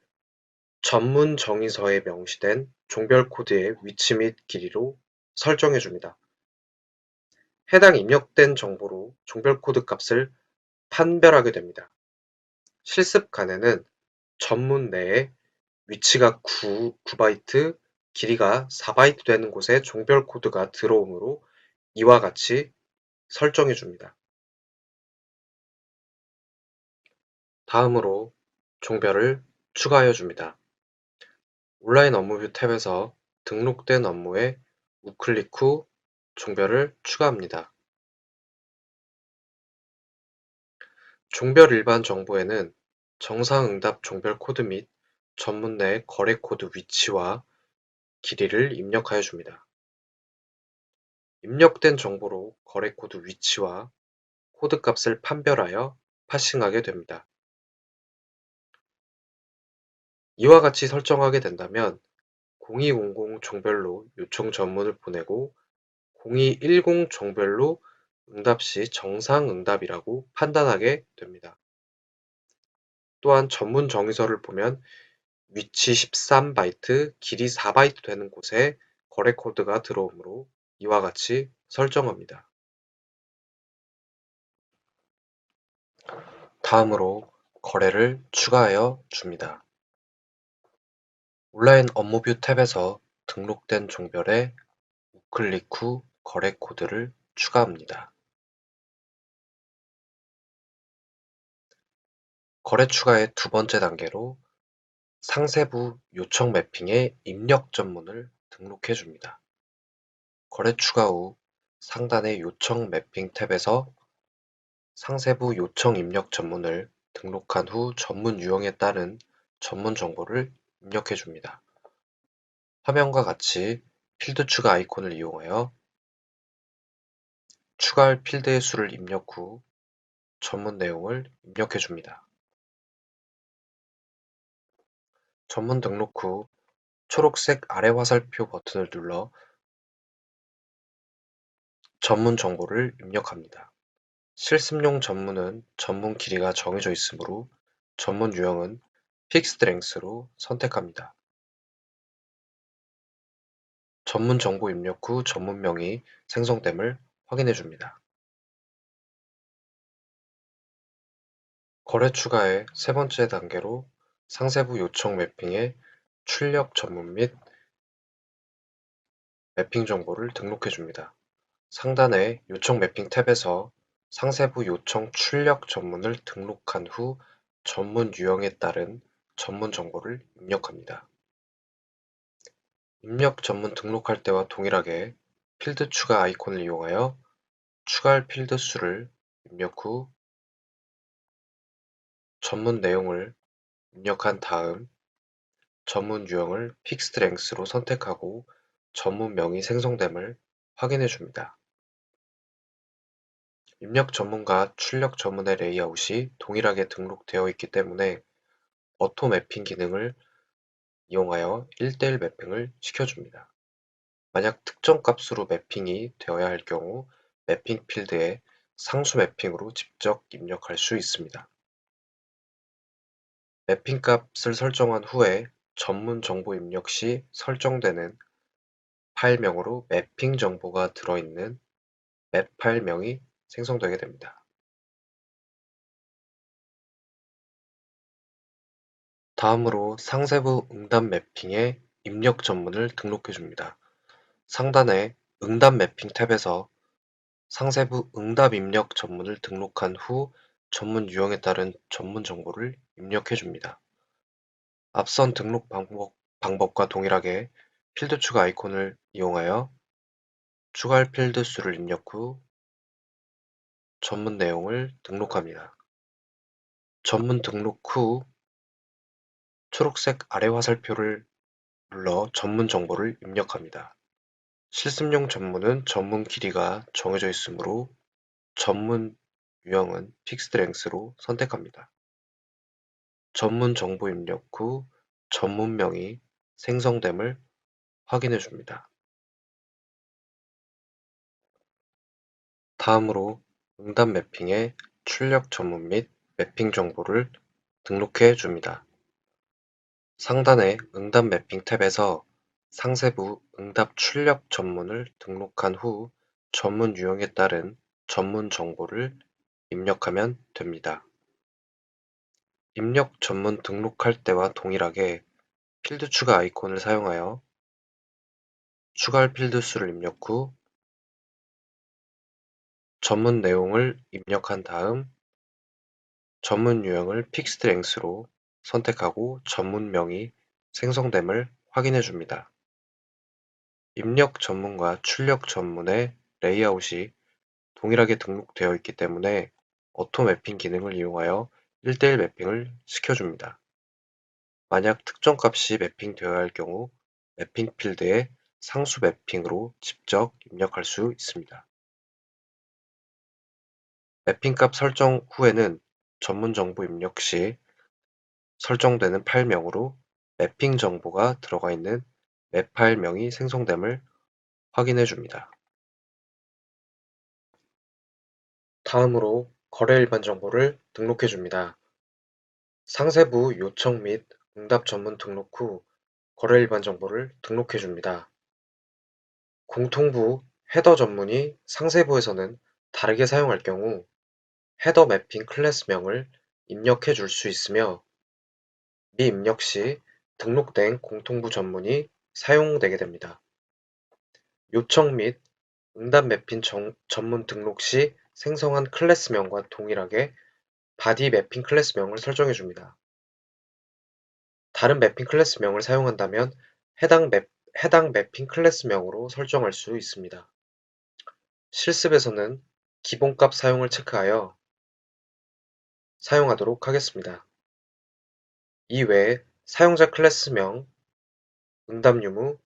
Speaker 1: 전문 정의서에 명시된 종별 코드의 위치 및 길이로 설정해 줍니다. 해당 입력된 정보로 종별 코드 값을 판별하게 됩니다. 실습간에는 전문 내에 위치가 9바이트, 길이가 4바이트 되는 곳에 종별 코드가 들어오므로 이와 같이 설정해 줍니다. 다음으로 종별을 추가하여 줍니다. 온라인 업무뷰 탭에서 등록된 업무에 우클릭 후 종별을 추가합니다. 종별 일반 정보에는 정상응답 종별 코드 및 전문 내 거래 코드 위치와 길이를 입력하여 줍니다. 입력된 정보로 거래 코드 위치와 코드 값을 판별하여 파싱하게 됩니다. 이와 같이 설정하게 된다면 0200 종별로 요청 전문을 보내고 0210 종별로 응답 시 정상응답이라고 판단하게 됩니다. 또한 전문 정의서를 보면 위치 13바이트, 길이 4바이트 되는 곳에 거래 코드가 들어오므로 이와 같이 설정합니다. 다음으로 거래를 추가하여 줍니다. 온라인 업무뷰 탭에서 등록된 종별에 우클릭 후 거래 코드를 추가합니다. 거래 추가의 두 번째 단계로 상세부 요청 매핑의 입력 전문을 등록해 줍니다. 거래 추가 후 상단의 요청 매핑 탭에서 상세부 요청 입력 전문을 등록한 후 전문 유형에 따른 전문 정보를 입력해 줍니다. 화면과 같이 필드 추가 아이콘을 이용하여 추가할 필드의 수를 입력 후 전문 내용을 입력해 줍니다. 전문 등록 후 초록색 아래 화살표 버튼을 눌러 전문 정보를 입력합니다. 실습용 전문은 전문 길이가 정해져 있으므로 전문 유형은 픽스드 랭스로 선택합니다. 전문 정보 입력 후 전문명이 생성됨을 확인해 줍니다. 거래 추가의 세 번째 단계로 상세부 요청 매핑의 출력 전문 및 매핑 정보를 등록해 줍니다. 상단의 요청 매핑 탭에서 상세부 요청 출력 전문을 등록한 후 전문 유형에 따른 전문 정보를 입력합니다. 입력 전문 등록할 때와 동일하게 필드 추가 아이콘을 이용하여 추가할 필드 수를 입력 후 전문 내용을 입력한 다음 전문 유형을 픽스드 랭스로 선택하고 전문명이 생성됨을 확인해 줍니다. 입력 전문과 출력 전문의 레이아웃이 동일하게 등록되어 있기 때문에 어토 매핑 기능을 이용하여 1:1 매핑을 시켜줍니다. 만약 특정 값으로 매핑이 되어야 할 경우 매핑 필드에 상수 매핑으로 직접 입력할 수 있습니다. 매핑 값을 설정한 후에 전문 정보 입력 시 설정되는 파일명으로 매핑 정보가 들어있는 맵 파일명이 생성되게 됩니다. 다음으로 상세부 응답 매핑의 입력 전문을 등록해 줍니다. 상단의 응답 매핑 탭에서 상세부 응답 입력 전문을 등록한 후 전문 유형에 따른 전문 정보를 입력해 줍니다. 앞선 등록 방법과 동일하게 필드 추가 아이콘을 이용하여 추가할 필드 수를 입력 후 전문 내용을 등록합니다. 전문 등록 후 초록색 아래 화살표를 눌러 전문 정보를 입력합니다. 실습용 전문은 전문 길이가 정해져 있으므로 전문 유형은 픽스드 랭스로 선택합니다. 전문 정보 입력 후 전문명이 생성됨을 확인해 줍니다. 다음으로 응답 매핑의 출력 전문 및 매핑 정보를 등록해 줍니다. 상단의 응답 매핑 탭에서 상세부 응답 출력 전문을 등록한 후 전문 유형에 따른 전문 정보를 입력하면 됩니다. 입력 전문 등록할 때와 동일하게 필드 추가 아이콘을 사용하여 추가할 필드 수를 입력 후 전문 내용을 입력한 다음 전문 유형을 픽스드 랭스로 선택하고 전문명이 생성됨을 확인해 줍니다. 입력 전문과 출력 전문의 레이아웃이 동일하게 등록되어 있기 때문에 오토 매핑 기능을 이용하여 1:1 매핑을 시켜줍니다. 만약 특정 값이 매핑되어야 할 경우 매핑 필드에 상수 매핑으로 직접 입력할 수 있습니다. 매핑 값 설정 후에는 전문 정보 입력 시 설정되는 파일명으로 매핑 정보가 들어가 있는 맵 파일명이 생성됨을 확인해 줍니다. 다음으로 거래 일반 정보를 등록해 줍니다. 상세부 요청 및 응답 전문 등록 후 거래 일반 정보를 등록해 줍니다. 공통부 헤더 전문이 상세부에서는 다르게 사용할 경우 헤더 매핑 클래스명을 입력해 줄 수 있으며 미입력 시 등록된 공통부 전문이 사용되게 됩니다. 요청 및 응답 매핑 전문 등록 시 생성한 클래스명과 동일하게 바디 매핑 클래스명을 설정해 줍니다. 다른 매핑 클래스명을 사용한다면 해당 매핑 클래스명으로 설정할 수 있습니다. 실습에서는 기본값 사용을 체크하여 사용하도록 하겠습니다. 이외에 사용자 클래스명, 응답 유무,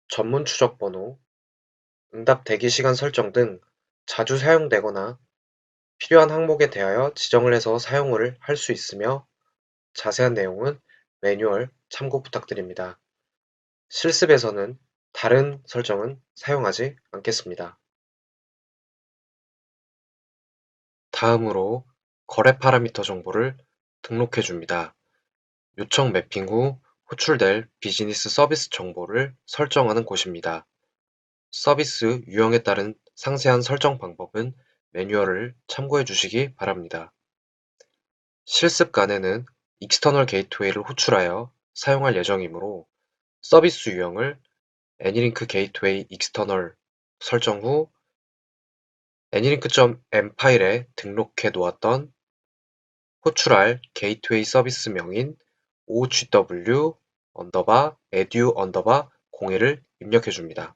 Speaker 1: 전문 추적 번호, 응답 대기 시간 설정 등 자주 사용되거나 필요한 항목에 대하여 지정을 해서 사용을 할 수 있으며 자세한 내용은 매뉴얼 참고 부탁드립니다. 실습에서는 다른 설정은 사용하지 않겠습니다. 다음으로 거래 파라미터 정보를 등록해 줍니다. 요청 매핑 후 호출될 비즈니스 서비스 정보를 설정하는 곳입니다. 서비스 유형에 따른 상세한 설정 방법은 매뉴얼을 참고해 주시기 바랍니다. 실습간에는 익스터널 게이트웨이를 호출하여 사용할 예정이므로 서비스 유형을 애니링크 게이트웨이 익스터널 설정 후 애니링크.m 파일에 등록해 놓았던 호출할 게이트웨이 서비스명인 OGW_edu_01을 입력해 줍니다.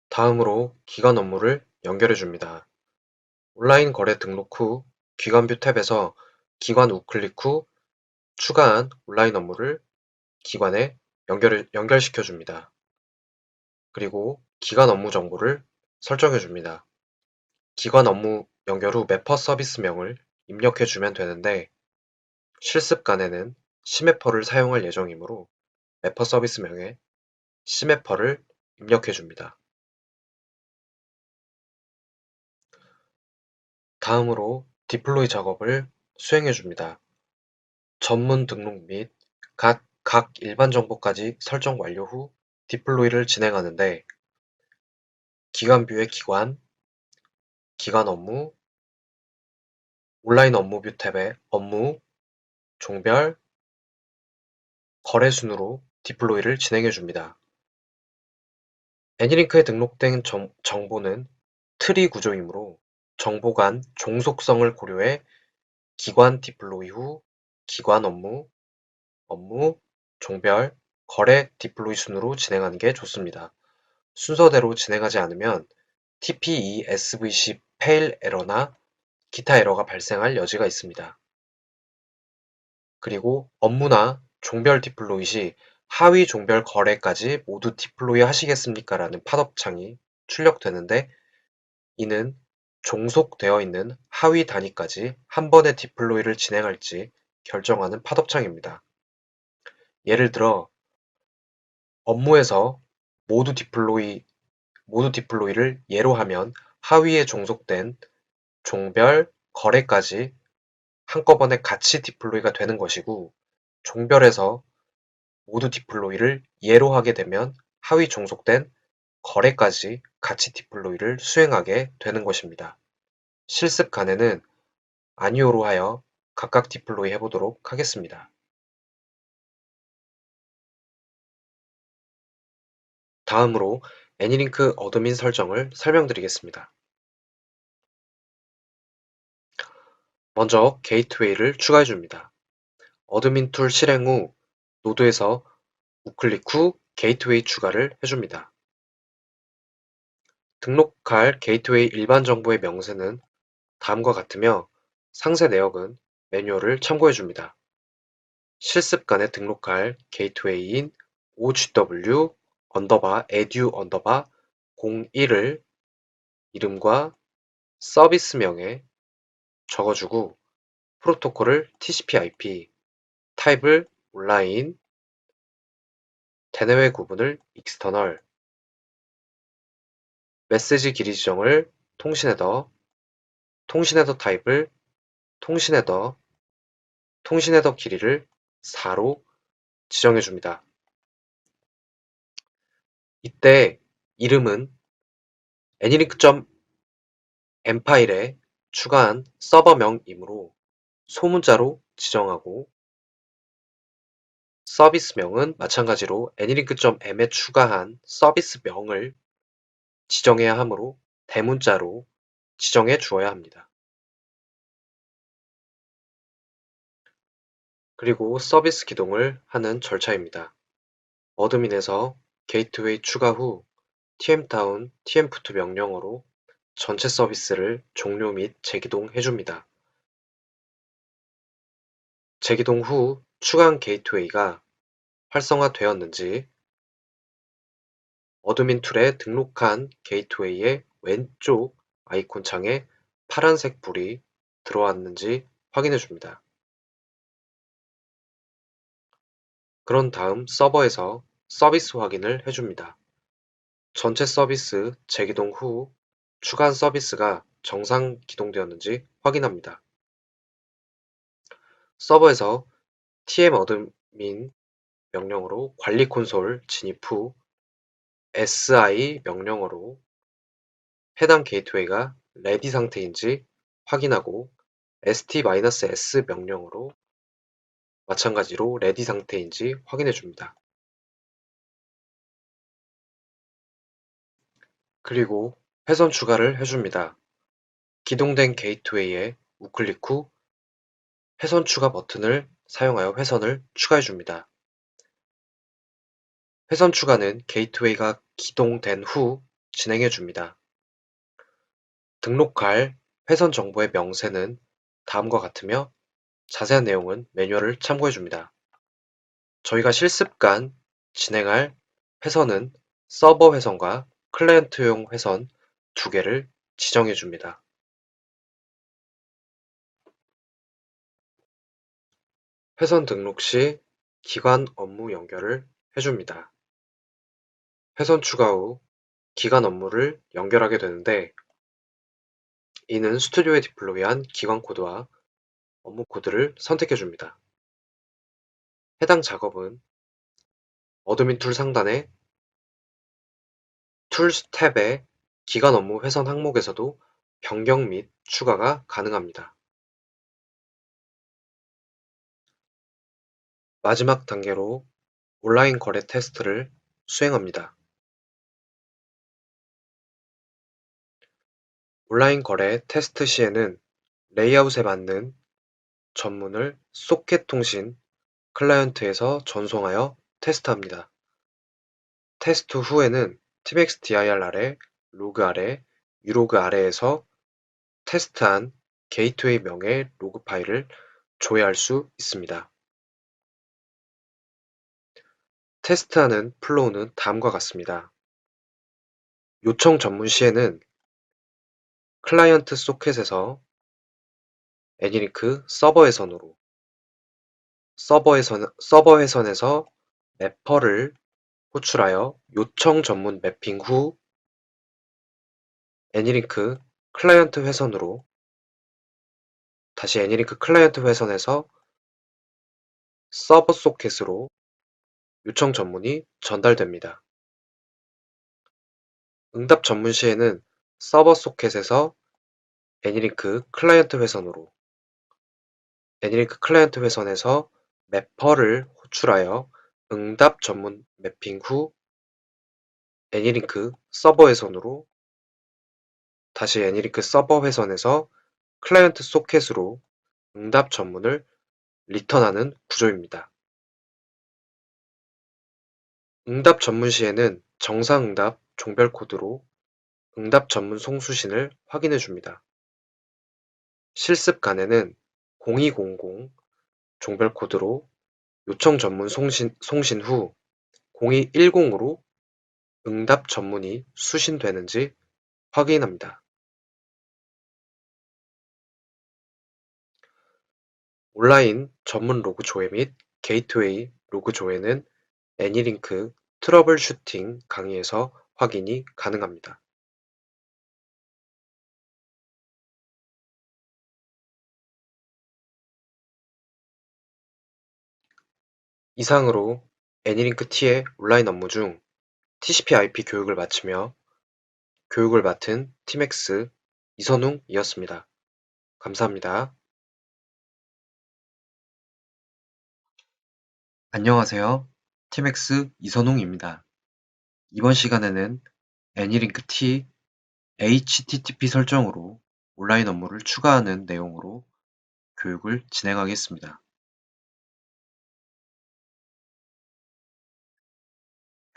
Speaker 1: 다음으로 기관 업무를 연결해 줍니다. 온라인 거래 등록 후 기관뷰 탭에서 기관 우클릭 후 추가한 온라인 업무를 기관에 연결시켜 줍니다. 그리고 기관 업무 정보를 설정해 줍니다. 기관 업무 연결 후 매퍼 서비스명을 입력해 주면 되는데 실습간에는 시매퍼를 사용할 예정이므로 매퍼 서비스명에 시매퍼를 입력해 줍니다. 다음으로 디플로이 작업을 수행해 줍니다. 전문 등록 및 각 일반 정보까지 설정 완료 후 디플로이를 진행하는데 기관뷰의 기관, 기관 업무, 온라인 업무뷰 탭의 업무, 종별, 거래 순으로 디플로이를 진행해 줍니다. 애니링크에 등록된 정보는 트리 구조이므로 정보 간 종속성을 고려해 기관 디플로이 후 기관 업무, 종별, 거래 디플로이 순으로 진행하는 게 좋습니다. 순서대로 진행하지 않으면 TPE-SVC 페일 에러나 기타 에러가 발생할 여지가 있습니다. 그리고 업무나 종별 디플로이 시 하위 종별 거래까지 모두 디플로이 하시겠습니까? 라는 팝업 창이 출력되는데 이는 종속되어 있는 하위 단위까지 한 번에 디플로이를 진행할지 결정하는 팝업 창입니다. 예를 들어 업무에서 모두 디플로이를 예로 하면 하위에 종속된 종별, 거래까지 한꺼번에 같이 디플로이가 되는 것이고 종별에서 모두 디플로이를 예로 하게 되면 하위 종속된 거래까지 같이 디플로이를 수행하게 되는 것입니다. 실습간에는 아니오로 하여 각각 디플로이 해보도록 하겠습니다. 다음으로 애니링크 어드민 설정을 설명드리겠습니다. 먼저 게이트웨이를 추가해줍니다. 어드민 툴 실행 후 노드에서 우클릭 후 게이트웨이 추가를 해줍니다. 등록할 게이트웨이 일반 정보의 명세는 다음과 같으며 상세 내역은 매뉴얼을 참고해줍니다. 실습간에 등록할 게이트웨이인 OGW_edu_01을 이름과 서비스명에 적어주고 프로토콜을 TCP/IP, 타입을 온라인, 대내외 구분을 익스터널, 메시지 길이 지정을 통신헤더, 통신헤더 타입을 통신헤더, 통신헤더 길이를 4로 지정해줍니다. 이때 이름은 애니링크.m 파일에 추가한 서버명이므로 소문자로 지정하고 서비스명은 마찬가지로 애니링크.m에 추가한 서비스명을 지정해야 하므로 대문자로 지정해 주어야 합니다. 그리고 서비스 기동을 하는 절차입니다. 어드민에서 게이트웨이 추가 후 tm다운 tmf2 명령어로 전체 서비스를 종료 및 재기동해 줍니다. 재기동 후 추가한 게이트웨이가 활성화되었는지 어드민 툴에 등록한 게이트웨이의 왼쪽 아이콘 창에 파란색 불이 들어왔는지 확인해 줍니다. 그런 다음 서버에서 서비스 확인을 해줍니다. 전체 서비스 재기동 후 추가한 서비스가 정상 기동되었는지 확인합니다. 서버에서 tm어드민 명령어로 관리 콘솔 진입 후 si 명령어로 해당 게이트웨이가 레디 상태인지 확인하고 st-s 명령어로 마찬가지로 레디 상태인지 확인해 줍니다. 그리고 회선 추가를 해줍니다. 기동된 게이트웨이에 우클릭 후 회선 추가 버튼을 사용하여 회선을 추가해 줍니다. 회선 추가는 게이트웨이가 기동된 후 진행해 줍니다. 등록할 회선 정보의 명세는 다음과 같으며 자세한 내용은 매뉴얼을 참고해 줍니다. 저희가 실습간 진행할 회선은 서버 회선과 클라이언트용 회선 두 개를 지정해 줍니다. 회선 등록 시 기관 업무 연결을 해줍니다. 회선 추가 후 기관 업무를 연결하게 되는데 이는 스튜디오에 디플로이한 기관 코드와 업무 코드를 선택해 줍니다. 해당 작업은 어드민 툴 상단의 툴스 탭의 기관 업무 회선 항목에서도 변경 및 추가가 가능합니다. 마지막 단계로 온라인 거래 테스트를 수행합니다. 온라인 거래 테스트 시에는 레이아웃에 맞는 전문을 소켓 통신 클라이언트에서 전송하여 테스트합니다. 테스트 후에는 tmxdir 아래, 로그 아래, ulog 아래에서 테스트한 게이트웨이 명의 로그 파일을 조회할 수 있습니다. 테스트하는 플로우는 다음과 같습니다. 요청 전문 시에는 클라이언트 소켓에서 애니링크 서버 회선으로 서버 회선에서 매퍼를 호출하여 요청 전문 매핑 후 애니링크 클라이언트 회선으로 다시 애니링크 클라이언트 회선에서 서버 소켓으로 요청 전문이 전달됩니다. 응답 전문 시에는 서버 소켓에서 애니링크 클라이언트 회선으로 애니링크 클라이언트 회선에서 매퍼를 호출하여 응답 전문 매핑 후 애니링크 서버 회선으로 다시 애니링크 서버 회선에서 클라이언트 소켓으로 응답 전문을 리턴하는 구조입니다. 응답 전문 시에는 정상 응답 종별 코드로 응답 전문 송수신을 확인해 줍니다. 실습 간에는 0200 종별 코드로 요청 전문 송신 후 0210으로 응답 전문이 수신되는지 확인합니다. 온라인 전문 로그 조회 및 게이트웨이 로그 조회는 애니링크 트러블 슈팅 강의에서 확인이 가능합니다. 이상으로 애니링크 T의 온라인 업무 중 TCP/IP 교육을 마치며 교육을 맡은 팀엑스 이선웅이었습니다. 감사합니다. 안녕하세요. 팀엑스 이선웅입니다. 이번 시간에는 애니링크 T HTTP 설정으로 온라인 업무를 추가하는 내용으로 교육을 진행하겠습니다.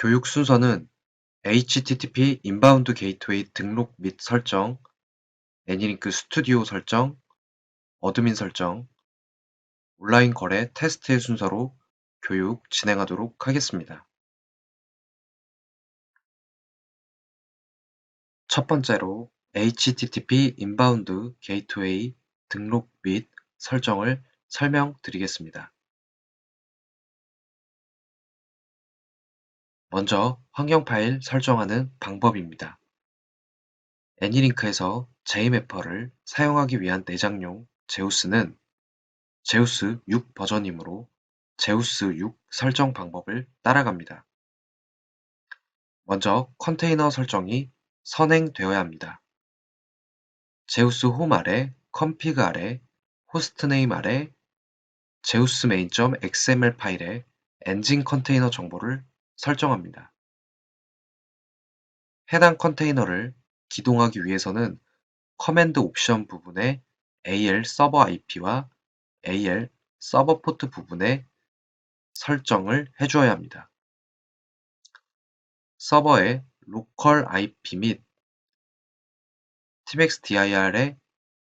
Speaker 1: 교육 순서는 HTTP 인바운드 게이트웨이 등록 및 설정, 애니링크 스튜디오 설정, 어드민 설정, 온라인 거래 테스트의 순서로 교육 진행하도록 하겠습니다. 첫 번째로 HTTP 인바운드 게이트웨이 등록 및 설정을 설명드리겠습니다. 먼저 환경 파일 설정하는 방법입니다. 애니링크에서 JMapper를 사용하기 위한 내장용 제우스는 제우스 6 버전이므로 제우스 6 설정 방법을 따라갑니다. 먼저 컨테이너 설정이 선행되어야 합니다. 제우스 홈 아래 config 아래 호스트네임 아래 제우스 main.xml 파일에 엔진 컨테이너 정보를 설정합니다. 해당 컨테이너를 기동하기 위해서는 커맨드 옵션 부분에 AL 서버 IP와 AL 서버 포트 부분에 설정을 해주어야 합니다. 서버의 로컬 IP 및 tmexdir의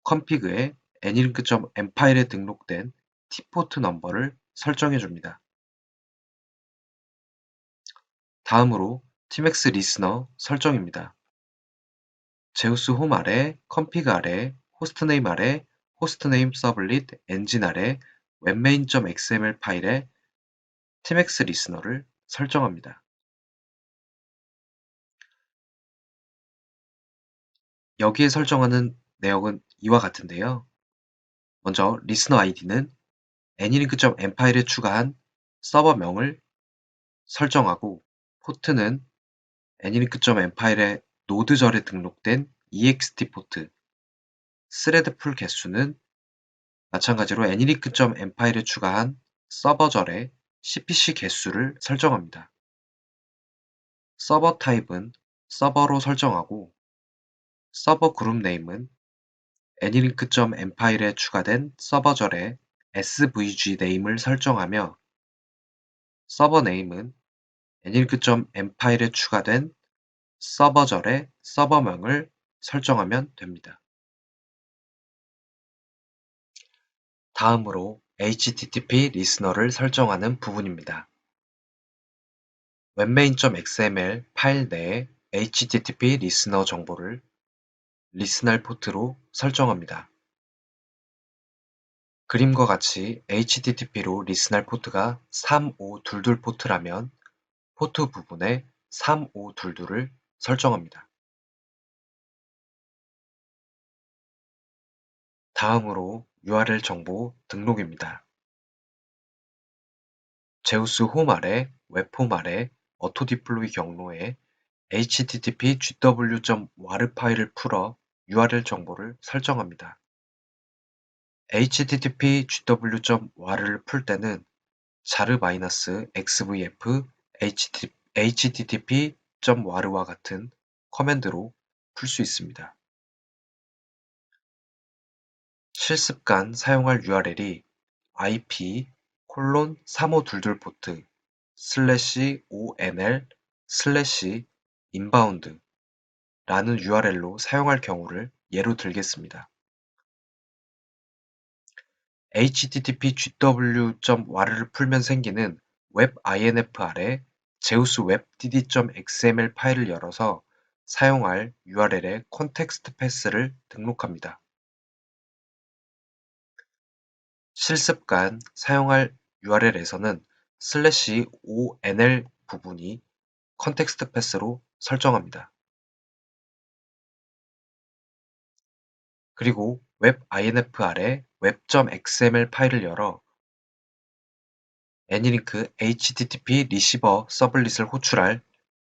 Speaker 1: config에 nlink.m 파일에 등록된 t포트 넘버를 설정해 줍니다. 다음으로 tmx 리스너 설정입니다. 제우스 홈 아래 config 아래 호스트네임 아래 호스트네임 서블릿 엔진 아래 웹메인.xml 파일에 tmx 리스너를 설정합니다. 여기에 설정하는 내역은 이와 같은데요. 먼저 리스너 아이디는 nlink.m 파일에 추가한 서버명을 설정하고 포트는 nlink.m 파일에 노드절에 등록된 ext 포트, 스레드 풀 개수는 마찬가지로 nlink.m 파일에 추가한 서버절의 cpc 개수를 설정합니다. 서버 타입은 서버로 설정하고 서버 그룹 네임은 nlink.m 파일에 추가된 서버절의 svg 네임을 설정하며 서버 네임은 nlink.m 파일에 추가된 서버절의 서버명을 설정하면 됩니다. 다음으로 HTTP 리스너를 설정하는 부분입니다. 웹메인.xml 파일 내에 HTTP 리스너 정보를 리스날 포트로 설정합니다. 그림과 같이 HTTP로 리스날 포트가 3522 포트라면 포트 부분에 3522를 설정합니다. 다음으로 URL 정보 등록입니다. 제우스 홈 아래 웹홈 아래 어토 디플로이 경로에 http gw. war 파일을 풀어 URL 정보를 설정합니다. http GW.war를 풀 때는 jar-xvf http.war와 같은 커맨드로 풀 수 있습니다. 실습간 사용할 URL이 ip:3522 포트 /onl/inbound 라는 URL로 사용할 경우를 예로 들겠습니다. http GW.war를 풀면 생기는 web-inf 아래 제우스 webdd.xml 파일을 열어서 사용할 URL의 컨텍스트 패스를 등록합니다. 실습간 사용할 URL에서는 /onl 부분이 컨텍스트 패스로 설정합니다. 그리고 web-inf 아래 web.xml 파일을 열어 애니링크 http 리시버 서블릿을 호출할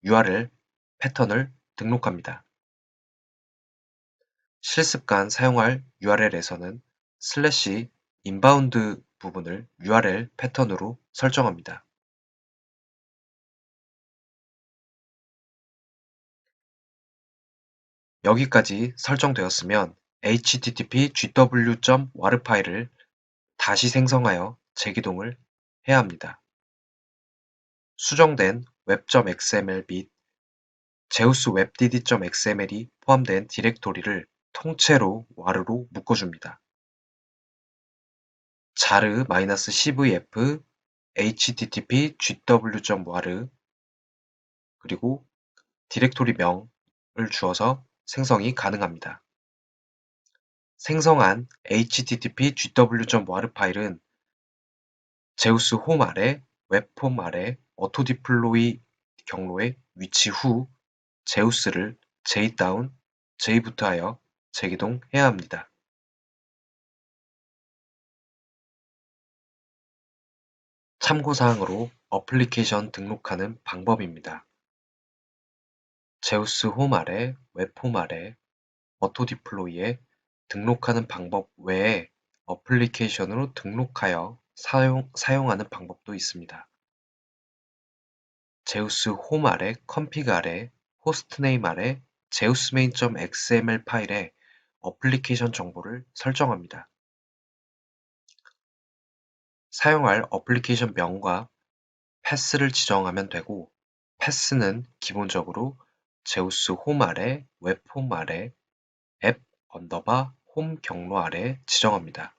Speaker 1: URL 패턴을 등록합니다. 실습간 사용할 URL에서는 /inbound 부분을 URL 패턴으로 설정합니다. 여기까지 설정되었으면 http gw.war 파일을 다시 생성하여 재기동을 해야 합니다. 수정된 web.xml 및 제우스 webdd.xml이 포함된 디렉토리를 통째로 war로 묶어줍니다. jar-cvf http gw.war 그리고 디렉토리 명을 주어서 생성이 가능합니다. 생성한 http gw.war 파일은 제우스 홈 아래 웹폼 아래 어토 디플로이 경로에 위치 후 제우스를 j다운, j부터 하여 재기동해야 합니다. 참고사항으로 어플리케이션 등록하는 방법입니다. 제우스 홈 아래 웹홈 아래 어토 디플로이에 등록하는 방법 외에 어플리케이션으로 등록하여 사용하는 방법도 있습니다. 제우스 홈 아래 config 아래 호스트네임 아래 zeusmain.xml 파일에 어플리케이션 정보를 설정합니다. 사용할 어플리케이션 명과 패스를 지정하면 되고 패스는 기본적으로 제우스 홈 아래 웹홈 아래 앱 언더바 홈 경로 아래 지정합니다.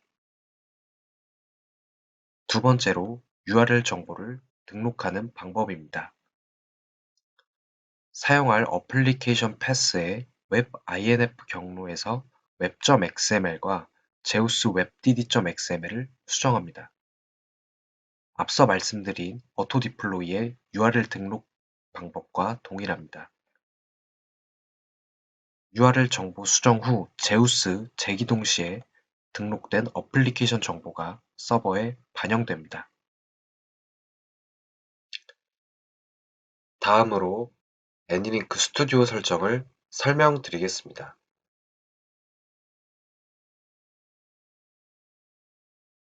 Speaker 1: 두 번째로 URL 정보를 등록하는 방법입니다. 사용할 어플리케이션 패스의 web-inf 경로에서 web.xml과 제우스 webdd.xml을 수정합니다. 앞서 말씀드린 어토 디플로이의 URL 등록 방법과 동일합니다. URL 정보 수정 후 제우스 재기동 시에 등록된 어플리케이션 정보가 서버에 반영됩니다. 다음으로 애니링크 스튜디오 설정을 설명드리겠습니다.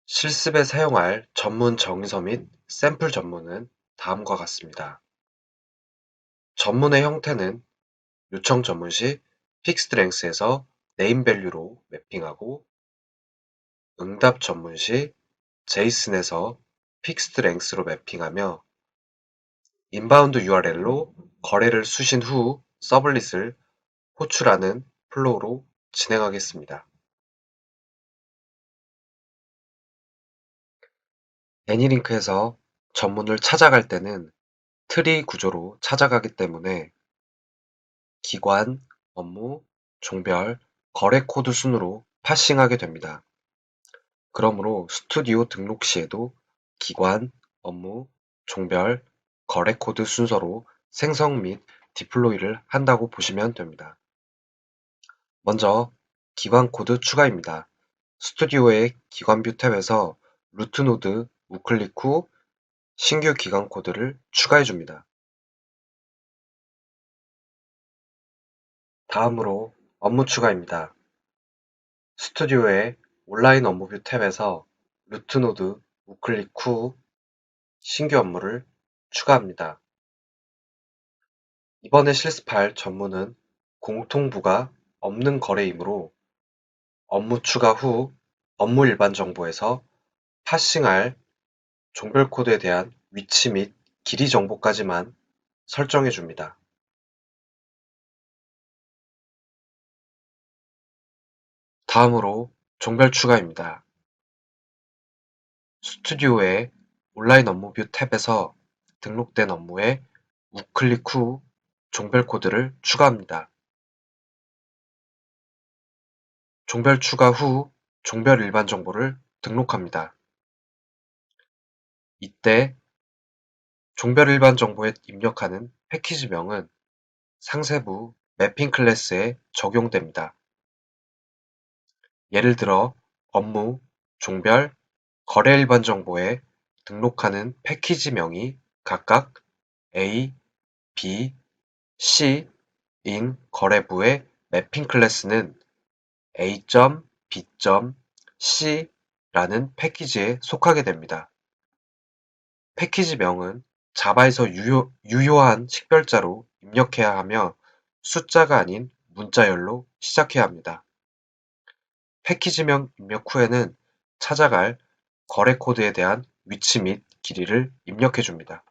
Speaker 1: 실습에 사용할 전문 정의서 및 샘플 전문은 다음과 같습니다. 전문의 형태는 요청 전문 시 fixed length에서 name value로 매핑하고 응답 전문 시 JSON에서 fixed length로 매핑하며 인바운드 URL로 거래를 수신 후 서블릿을 호출하는 플로우로 진행하겠습니다. 애니링크에서 전문을 찾아갈 때는 트리 구조로 찾아가기 때문에 기관, 업무, 종별, 거래 코드 순으로 파싱하게 됩니다. 그러므로 스튜디오 등록 시에도 기관, 업무, 종별, 거래 코드 순서로 생성 및 디플로이를 한다고 보시면 됩니다. 먼저 기관 코드 추가입니다. 스튜디오의 기관 뷰 탭에서 루트 노드 우클릭 후 신규 기관 코드를 추가해 줍니다. 다음으로 업무 추가입니다. 스튜디오의 온라인 업무뷰 탭에서 루트노드 우클릭 후 신규 업무를 추가합니다. 이번에 실습할 전문은 공통부가 없는 거래이므로 업무 추가 후 업무 일반 정보에서 파싱할 종별 코드에 대한 위치 및 길이 정보까지만 설정해 줍니다. 다음으로 종별 추가입니다. 스튜디오의 온라인 업무뷰 탭에서 등록된 업무에 우클릭 후 종별 코드를 추가합니다. 종별 추가 후 종별 일반 정보를 등록합니다. 이때 종별 일반 정보에 입력하는 패키지명은 상세부 매핑 클래스에 적용됩니다. 예를 들어 업무, 종별, 거래 일반 정보에 등록하는 패키지명이 각각 A, B, C 인 거래부의 매핑 클래스는 A.B.C라는 패키지에 속하게 됩니다. 패키지명은 자바에서 유효한 식별자로 입력해야 하며 숫자가 아닌 문자열로 시작해야 합니다. 패키지명 입력 후에는 찾아갈 거래 코드에 대한 위치 및 길이를 입력해 줍니다.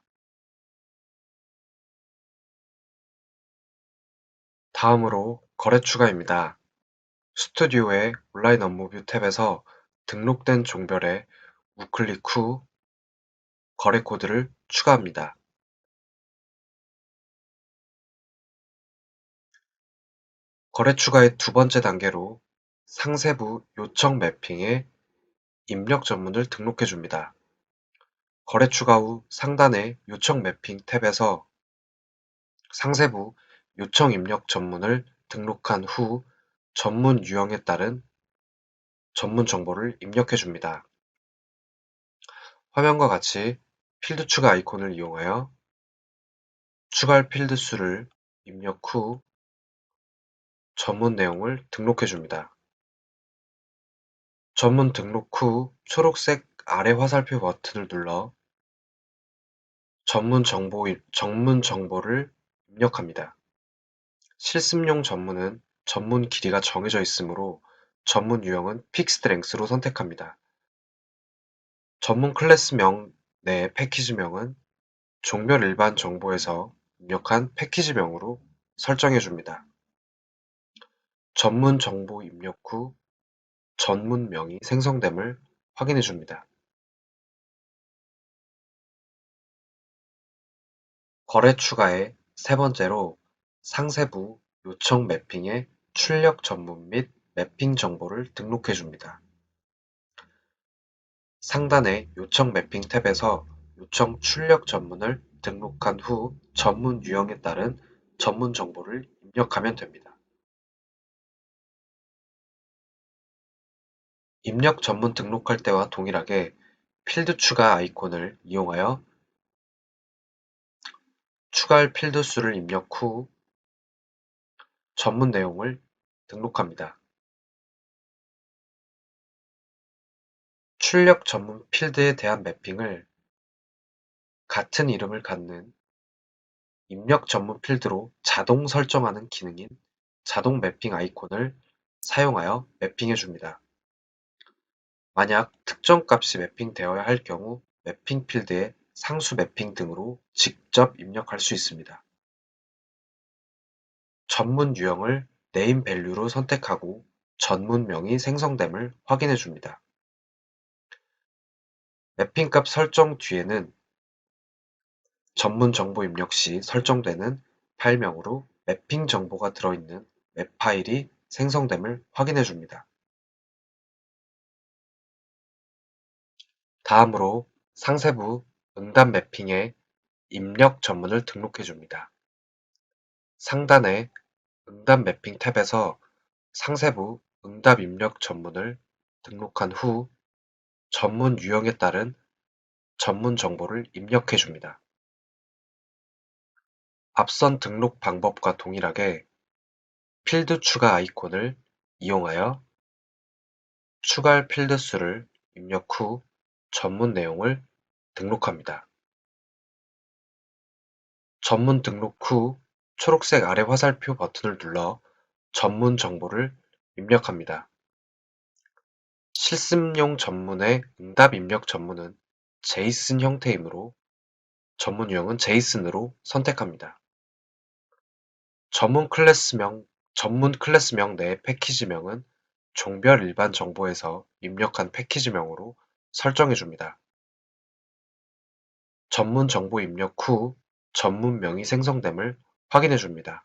Speaker 1: 다음으로 거래 추가입니다. 스튜디오의 온라인 업무뷰 탭에서 등록된 종별에 우클릭 후 거래 코드를 추가합니다. 거래 추가의 두 번째 단계로 상세부 요청 매핑에 입력 전문을 등록해 줍니다. 거래 추가 후 상단의 요청 매핑 탭에서 상세부 요청 입력 전문을 등록한 후 전문 유형에 따른 전문 정보를 입력해 줍니다. 화면과 같이 필드 추가 아이콘을 이용하여 추가할 필드 수를 입력 후 전문 내용을 등록해 줍니다. 전문 등록 후 초록색 아래 화살표 버튼을 눌러 전문 정보를 입력합니다. 실습용 전문은 전문 길이가 정해져 있으므로 전문 유형은 픽스드 랭스로 선택합니다. 전문 클래스명 내 패키지명은 종별 일반 정보에서 입력한 패키지명으로 설정해 줍니다. 전문 정보 입력 후 전문명이 생성됨을 확인해 줍니다. 거래 추가의 세 번째로 상세부 요청 매핑에 출력 전문 및 매핑 정보를 등록해 줍니다. 상단의 요청 매핑 탭에서 요청 출력 전문을 등록한 후 전문 유형에 따른 전문 정보를 입력하면 됩니다. 입력 전문 등록할 때와 동일하게 필드 추가 아이콘을 이용하여 추가할 필드 수를 입력 후 전문 내용을 등록합니다. 출력 전문 필드에 대한 매핑을 같은 이름을 갖는 입력 전문 필드로 자동 설정하는 기능인 자동 매핑 아이콘을 사용하여 매핑해 줍니다. 만약 특정 값이 매핑되어야 할 경우 매핑 필드에 상수 매핑 등으로 직접 입력할 수 있습니다. 전문 유형을 네임 밸류로 선택하고 전문명이 생성됨을 확인해 줍니다. 매핑 값 설정 뒤에는 전문 정보 입력 시 설정되는 파일명으로 매핑 정보가 들어있는 웹 파일이 생성됨을 확인해 줍니다. 다음으로 상세부 응답 매핑에 입력 전문을 등록해 줍니다. 상단의 응답 매핑 탭에서 상세부 응답 입력 전문을 등록한 후 전문 유형에 따른 전문 정보를 입력해 줍니다. 앞선 등록 방법과 동일하게 필드 추가 아이콘을 이용하여 추가할 필드 수를 입력 후 전문 내용을 등록합니다. 전문 등록 후 초록색 아래 화살표 버튼을 눌러 전문 정보를 입력합니다. 실습용 전문의 응답 입력 전문은 제이슨 형태이므로 전문 유형은 제이슨으로 선택합니다. 전문 클래스명 내 패키지명은 종별 일반 정보에서 입력한 패키지명으로 설정해 줍니다. 전문 정보 입력 후 전문명이 생성됨을 확인해 줍니다.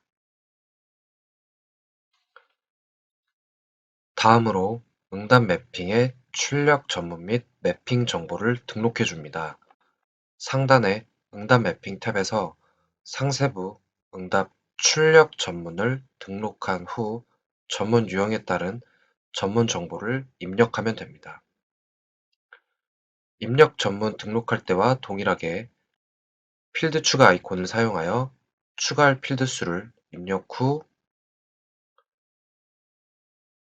Speaker 1: 다음으로 응답 매핑의 출력 전문 및 매핑 정보를 등록해 줍니다. 상단의 응답 매핑 탭에서 상세부 응답 출력 전문을 등록한 후 전문 유형에 따른 전문 정보를 입력하면 됩니다. 입력 전문 등록할 때와 동일하게 필드 추가 아이콘을 사용하여 추가할 필드 수를 입력 후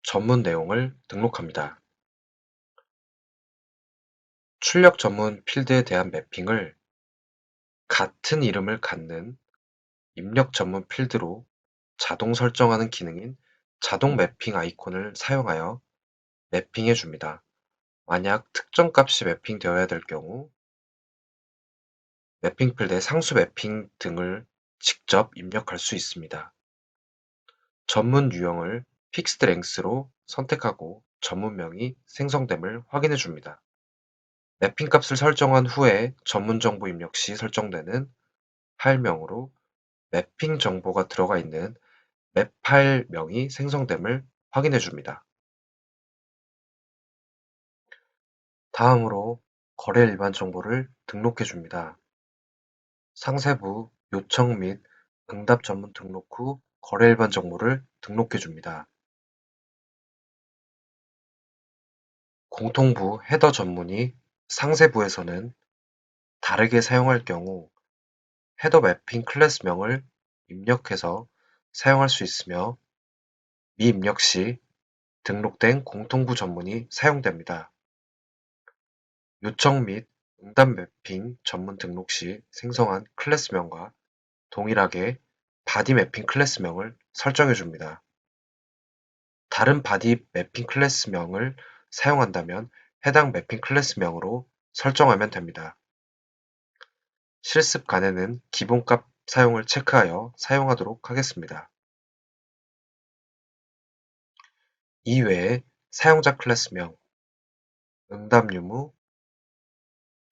Speaker 1: 전문 내용을 등록합니다. 출력 전문 필드에 대한 매핑을 같은 이름을 갖는 입력 전문 필드로 자동 설정하는 기능인 자동 매핑 아이콘을 사용하여 매핑해 줍니다. 만약 특정 값이 매핑되어야 될 경우 매핑 필드에 상수 매핑 등을 직접 입력할 수 있습니다. 전문 유형을 픽스드 랭스로 선택하고 전문명이 생성됨을 확인해 줍니다. 매핑 값을 설정한 후에 전문 정보 입력 시 설정되는 파일명으로 매핑 정보가 들어가 있는 맵 파일명이 생성됨을 확인해 줍니다. 다음으로 거래 일반 정보를 등록해 줍니다. 상세부 요청 및 응답 전문 등록 후 거래 일반 정보를 등록해 줍니다. 공통부 헤더 전문이 상세부에서는 다르게 사용할 경우 헤더 매핑 클래스명을 입력해서 사용할 수 있으며 미입력 시 등록된 공통부 전문이 사용됩니다. 요청 및 응답 매핑 전문 등록 시 생성한 클래스명과 동일하게 바디 매핑 클래스명을 설정해 줍니다. 다른 바디 매핑 클래스명을 사용한다면 해당 매핑 클래스명으로 설정하면 됩니다. 실습 간에는 기본값 사용을 체크하여 사용하도록 하겠습니다. 이외에 사용자 클래스명, 응답 유무,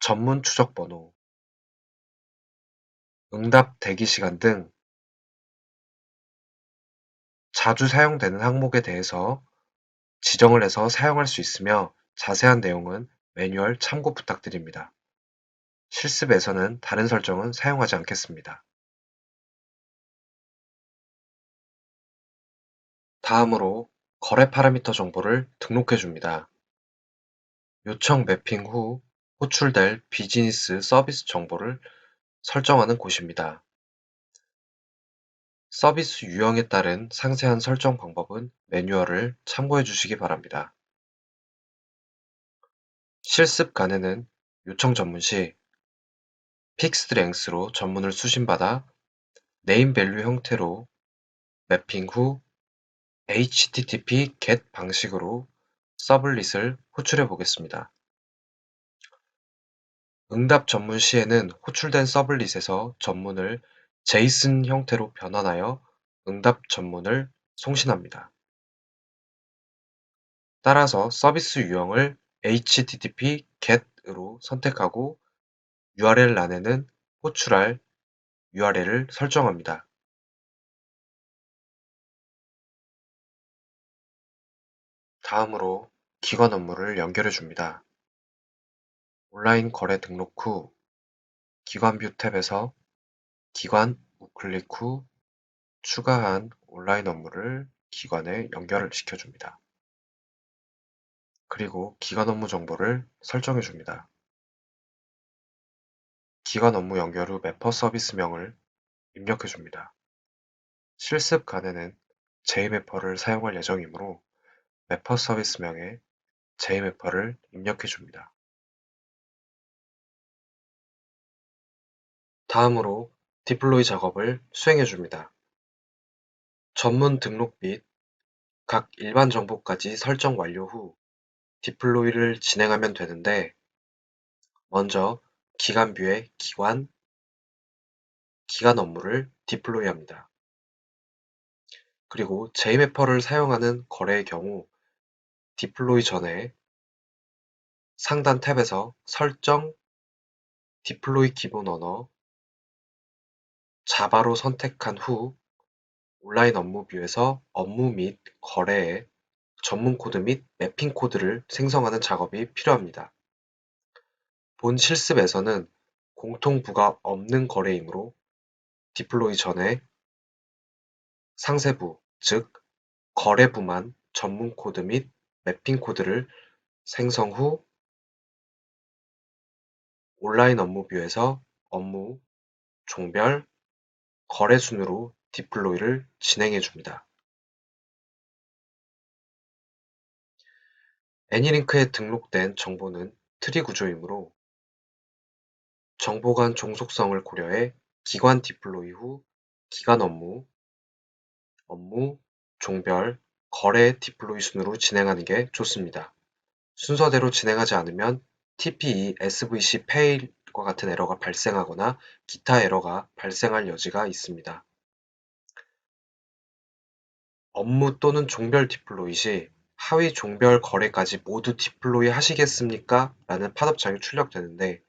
Speaker 1: 전문 추적 번호, 응답 대기 시간 등 자주 사용되는 항목에 대해서 지정을 해서 사용할 수 있으며 자세한 내용은 매뉴얼 참고 부탁드립니다. 실습에서는 다른 설정은 사용하지 않겠습니다. 다음으로 거래 파라미터 정보를 등록해 줍니다. 요청 매핑 후 호출될 비즈니스 서비스 정보를 설정하는 곳입니다. 서비스 유형에 따른 상세한 설정 방법은 매뉴얼을 참고해 주시기 바랍니다. 실습 간에는 요청 전문 시 픽스드 랭스로 전문을 수신받아 네임 밸류 형태로 매핑 후 HTTP GET 방식으로 서블릿을 호출해 보겠습니다. 응답 전문 시에는 호출된 서블릿에서 전문을 제이슨 형태로 변환하여 응답 전문을 송신합니다. 따라서 서비스 유형을 HTTP GET으로 선택하고 URL란에는 호출할 URL을 설정합니다. 다음으로 기관 업무를 연결해 줍니다. 온라인 거래 등록 후 기관 뷰 탭에서 기관 우클릭 후 추가한 온라인 업무를 기관에 연결을 시켜줍니다. 그리고 기관 업무 정보를 설정해 줍니다. 기관 업무 연결 후 매퍼 서비스명을 입력해 줍니다. 실습 간에는 JMapper를 사용할 예정이므로 매퍼 서비스명에 JMapper를 입력해줍니다. 다음으로 디플로이 작업을 수행해줍니다. 전문 등록 및 각 일반 정보까지 설정 완료 후 디플로이를 진행하면 되는데, 먼저 기간뷰에 기간 업무를 디플로이합니다. 그리고 JMapper를 사용하는 거래의 경우 디플로이 전에 상단 탭에서 설정 디플로이 기본 언어 자바로 선택한 후 온라인 업무 뷰에서 업무 및 거래의 전문 코드 및 매핑 코드를 생성하는 작업이 필요합니다. 본 실습에서는 공통부가 없는 거래이므로 디플로이 전에 상세부, 즉 거래부만 전문 코드 및 매핑 코드를 생성 후 온라인 업무 뷰에서 업무, 종별, 거래 순으로 디플로이를 진행해 줍니다. 애니링크에 등록된 정보는 트리 구조이므로 정보 간 종속성을 고려해 기관 디플로이 후 기간 업무, 종별, 거래 디플로이 순으로 진행하는 게 좋습니다. 순서대로 진행하지 않으면 TPE, SVC fail과 같은 에러가 발생하거나 기타 에러가 발생할 여지가 있습니다. 업무 또는 종별 디플로이 시 하위 종별 거래까지 모두 디플로이 하시겠습니까? 라는 팝업창이 출력되는데,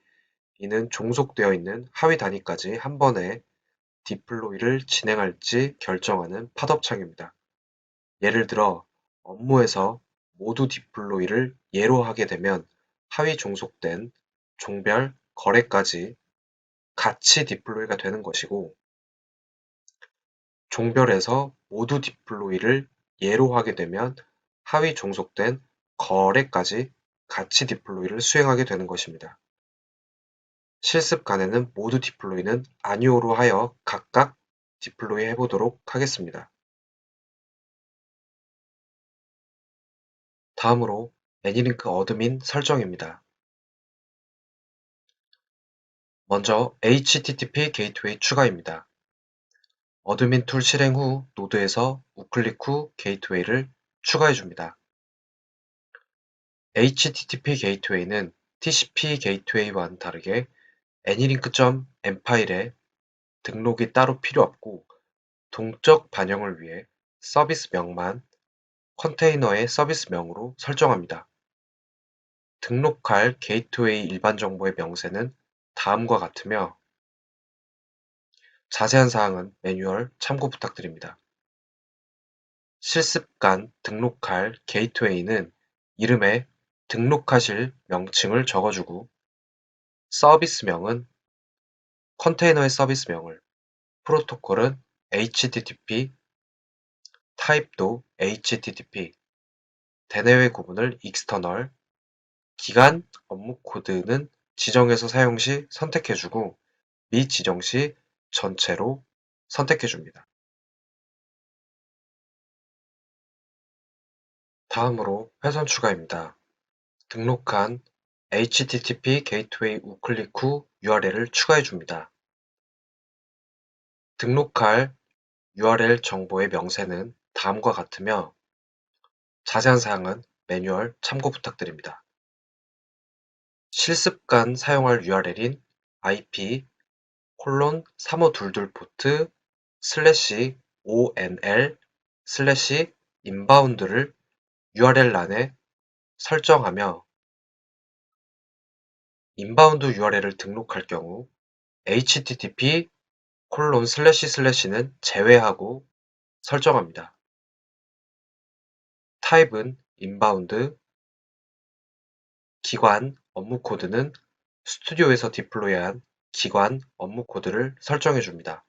Speaker 1: 이는 종속되어 있는 하위 단위까지 한 번에 디플로이를 진행할지 결정하는 팝업창입니다. 예를 들어 업무에서 모두 디플로이를 예로 하게 되면 하위 종속된 종별 거래까지 같이 디플로이가 되는 것이고, 종별에서 모두 디플로이를 예로 하게 되면 하위 종속된 거래까지 같이 디플로이를 수행하게 되는 것입니다. 실습간에는 모두 디플로이는 아니오로 하여 각각 디플로이 해보도록 하겠습니다. 다음으로 애니링크 어드민 설정입니다. 먼저 HTTP 게이트웨이 추가입니다. 어드민 툴 실행 후 노드에서 우클릭 후 게이트웨이를 추가해줍니다. HTTP 게이트웨이는 TCP 게이트웨이와는 다르게 애니링크.m 파일에 등록이 따로 필요 없고, 동적 반영을 위해 서비스명만 컨테이너의 서비스명으로 설정합니다. 등록할 게이트웨이 일반 정보의 명세는 다음과 같으며, 자세한 사항은 매뉴얼 참고 부탁드립니다. 실습간 등록할 게이트웨이는 이름에 등록하실 명칭을 적어주고, 서비스명은 컨테이너의 서비스명을, 프로토콜은 HTTP, 타입도 HTTP, 대내외 구분을 익스터널, 기간 업무 코드는 지정해서 사용 시 선택해주고 미지정 시 전체로 선택해줍니다. 다음으로 회선 추가입니다. 등록한 HTTP 게이트웨이 우클릭 후 URL을 추가해줍니다. 등록할 URL 정보의 명세는 다음과 같으며, 자세한 사항은 매뉴얼 참고 부탁드립니다. 실습간 사용할 URL인 IP 3522 포트 슬래시 ONL 슬래시 인바운드를 URL란에 설정하며, 인바운드 URL을 등록할 경우 http 는 제외하고 설정합니다. 타입은 인바운드, 기관 업무 코드는 스튜디오에서 디플로이한 기관 업무 코드를 설정해 줍니다.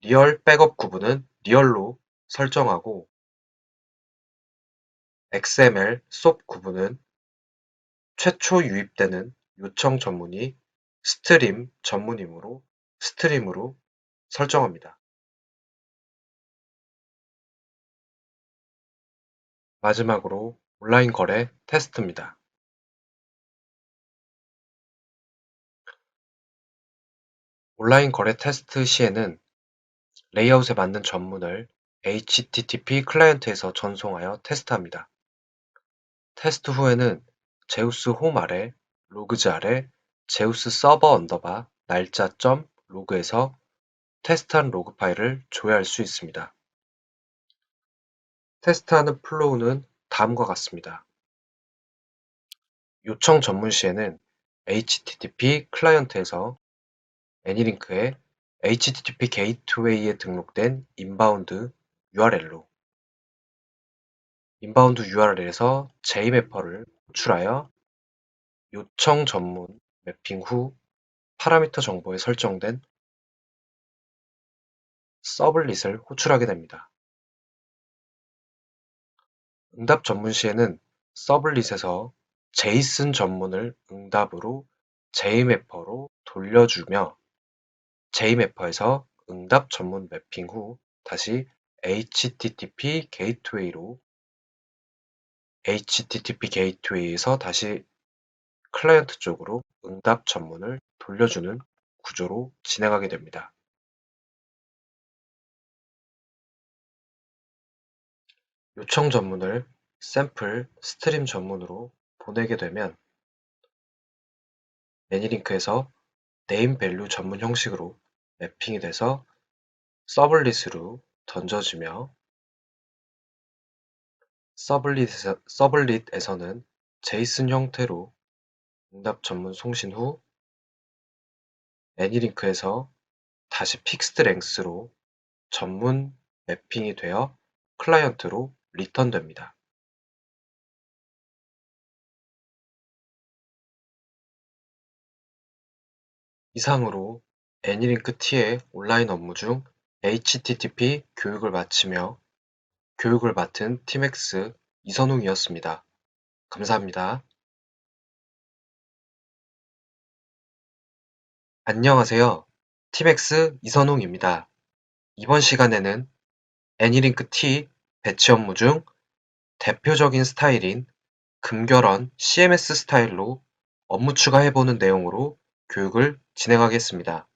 Speaker 1: 리얼 백업 구분은 리얼로 설정하고, XML SOAP 구분은 최초 유입되는 요청 전문이 스트림 전문이므로 스트림으로 설정합니다. 마지막으로 온라인 거래 테스트입니다. 온라인 거래 테스트 시에는 레이아웃에 맞는 전문을 HTTP 클라이언트에서 전송하여 테스트합니다. 테스트 후에는 제우스 홈 아래 로그즈 아래 제우스 서버 언더바 날짜 점 로그에서 테스트한 로그 파일을 조회할 수 있습니다. 테스트하는 플로우는 다음과 같습니다. 요청 전문 시에는 HTTP 클라이언트에서 애니링크에 HTTP 게이트웨이에 등록된 인바운드 URL로 인바운드 URL에서 JMapper를 호출하여 요청 전문 매핑 후 파라미터 정보에 설정된 서블릿을 호출하게 됩니다. 응답 전문 시에는 서블릿에서 제이슨 전문을 응답으로 JMapper로 돌려주며 JMapper에서 응답 전문 매핑 후 다시 HTTP 게이트웨이에서 다시 클라이언트 쪽으로 응답 전문을 돌려주는 구조로 진행하게 됩니다. 요청 전문을 샘플 스트림 전문으로 보내게 되면 애니링크에서 네임 밸류 전문 형식으로 매핑이 돼서 서블릿으로 던져지며 서블릿에서는 제이슨 형태로 응답 전문 송신 후 애니링크에서 다시 픽스드 랭스로 전문 매핑이 되어 클라이언트로 리턴됩니다. 이상으로 애니링크 T의 온라인 업무 중 HTTP 교육을 마치며 교육을 맡은 팀엑스 이선웅이었습니다. 감사합니다. 안녕하세요. 팀엑스 이선웅입니다. 이번 시간에는 애니링크 T 배치 업무 중 대표적인 스타일인 금결원 CMS 스타일로 업무 추가해보는 내용으로 교육을 진행하겠습니다.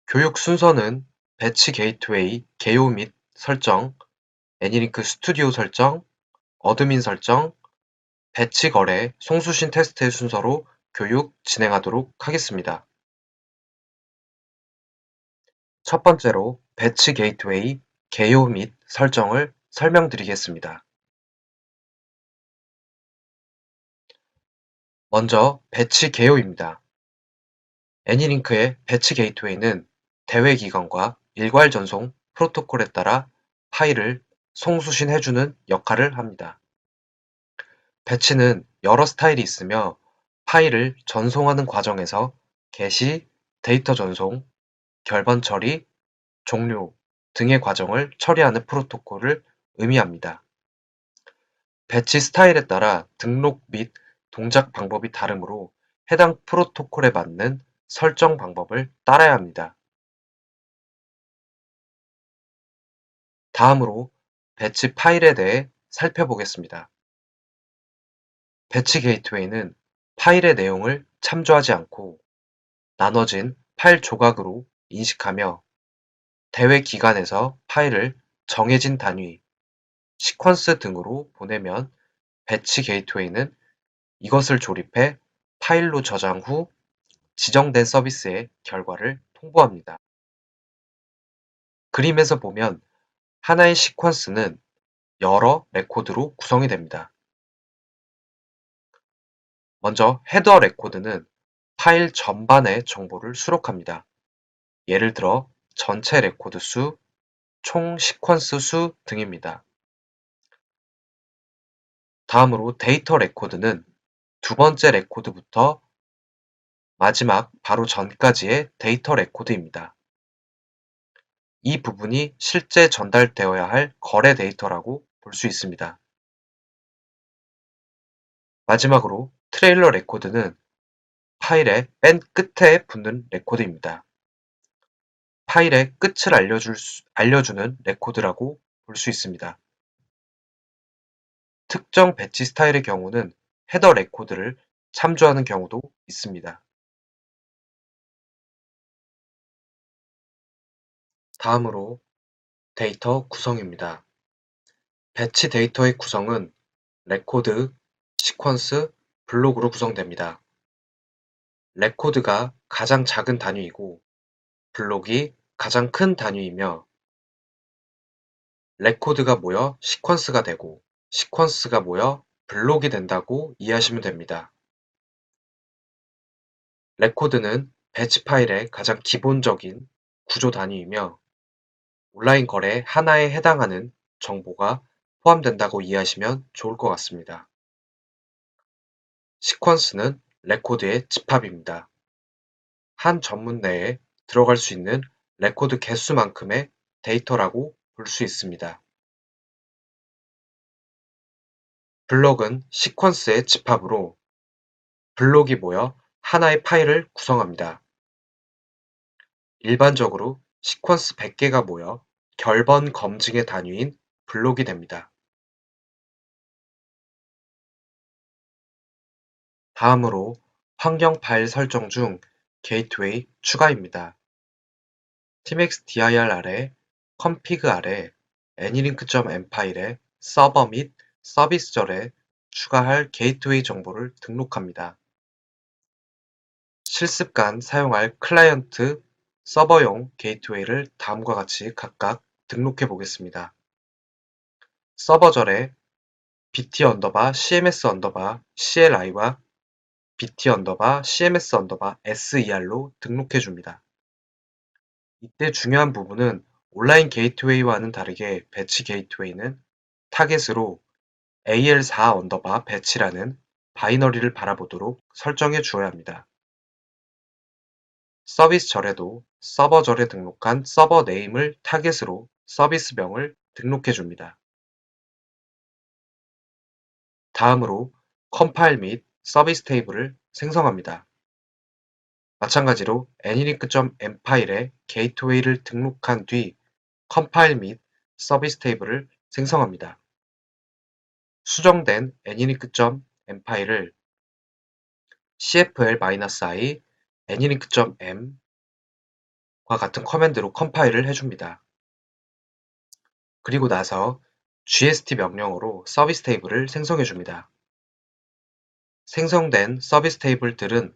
Speaker 1: 교육 순서는 배치 게이트웨이 개요 및 설정, 애니링크 스튜디오 설정, 어드민 설정, 배치 거래, 송수신 테스트의 순서로 교육 진행하도록 하겠습니다. 첫 번째로 배치 게이트웨이 개요 및 설정을 설명드리겠습니다. 먼저 배치 개요입니다. 애니링크의 배치 게이트웨이는 대외 기관과 일괄 전송 프로토콜에 따라 파일을 송수신해주는 역할을 합니다. 배치는 여러 스타일이 있으며 파일을 전송하는 과정에서 게시, 데이터 전송, 결번 처리, 종료 등의 과정을 처리하는 프로토콜을 의미합니다. 배치 스타일에 따라 등록 및 동작 방법이 다르므로 해당 프로토콜에 맞는 설정 방법을 따라야 합니다. 다음으로 배치 파일에 대해 살펴보겠습니다. 배치 게이트웨이는 파일의 내용을 참조하지 않고 나눠진 파일 조각으로 인식하며 대외 기관에서 파일을 정해진 단위, 시퀀스 등으로 보내면 배치 게이트웨이는 이것을 조립해 파일로 저장 후 지정된 서비스에 결과를 통보합니다. 그림에서 보면 하나의 시퀀스는 여러 레코드로 구성이 됩니다. 먼저 헤더 레코드는 파일 전반의 정보를 수록합니다. 예를 들어 전체 레코드 수, 총 시퀀스 수 등입니다. 다음으로 데이터 레코드는 두 번째 레코드부터 마지막 바로 전까지의 데이터 레코드입니다. 이 부분이 실제 전달되어야 할 거래 데이터라고 볼 수 있습니다. 마지막으로 트레일러 레코드는 파일의 맨 끝에 붙는 레코드입니다. 파일의 끝을 알려주는 레코드라고 볼 수 있습니다. 특정 배치 스타일의 경우는 헤더 레코드를 참조하는 경우도 있습니다. 다음으로 데이터 구성입니다. 배치 데이터의 구성은 레코드, 시퀀스, 블록으로 구성됩니다. 레코드가 가장 작은 단위이고 블록이 가장 큰 단위이며 레코드가 모여 시퀀스가 되고 시퀀스가 모여 블록이 된다고 이해하시면 됩니다. 레코드는 배치 파일의 가장 기본적인 구조 단위이며 온라인 거래 하나에 해당하는 정보가 포함된다고 이해하시면 좋을 것 같습니다. 시퀀스는 레코드의 집합입니다. 한 전문 내에 들어갈 수 있는 레코드 개수만큼의 데이터라고 볼 수 있습니다. 블록은 시퀀스의 집합으로 블록이 모여 하나의 파일을 구성합니다. 일반적으로 시퀀스 100개가 모여 결번 검증의 단위인 블록이 됩니다. 다음으로 환경 파일 설정 중 게이트웨이 추가입니다. tmx.dir 아래 config 아래 anylink.m 파일에 서버 및 서비스절에 추가할 게이트웨이 정보를 등록합니다. 실습간 사용할 클라이언트, 서버용 게이트웨이를 다음과 같이 각각 등록해 보겠습니다. 서버절에 bt_cms_cli와 bt_cms_ser로 등록해 줍니다. 이때 중요한 부분은 온라인 게이트웨이와는 다르게 배치 게이트웨이는 타겟으로 al4_batch라는 바이너리를 바라보도록 설정해 주어야 합니다. 서비스절에도 서버절에 등록한 서버 네임을 타겟으로 서비스명을 등록해 줍니다. 다음으로 컴파일 및 서비스 테이블을 생성합니다. 마찬가지로 anylink.m 파일에 게이트웨이를 등록한 뒤 컴파일 및 서비스 테이블을 생성합니다. 수정된 anylink.m 파일을 cfl-i anylink.m과 같은 커맨드로 컴파일을 해줍니다. 그리고 나서 gst 명령어로 서비스 테이블을 생성해줍니다. 생성된 서비스 테이블들은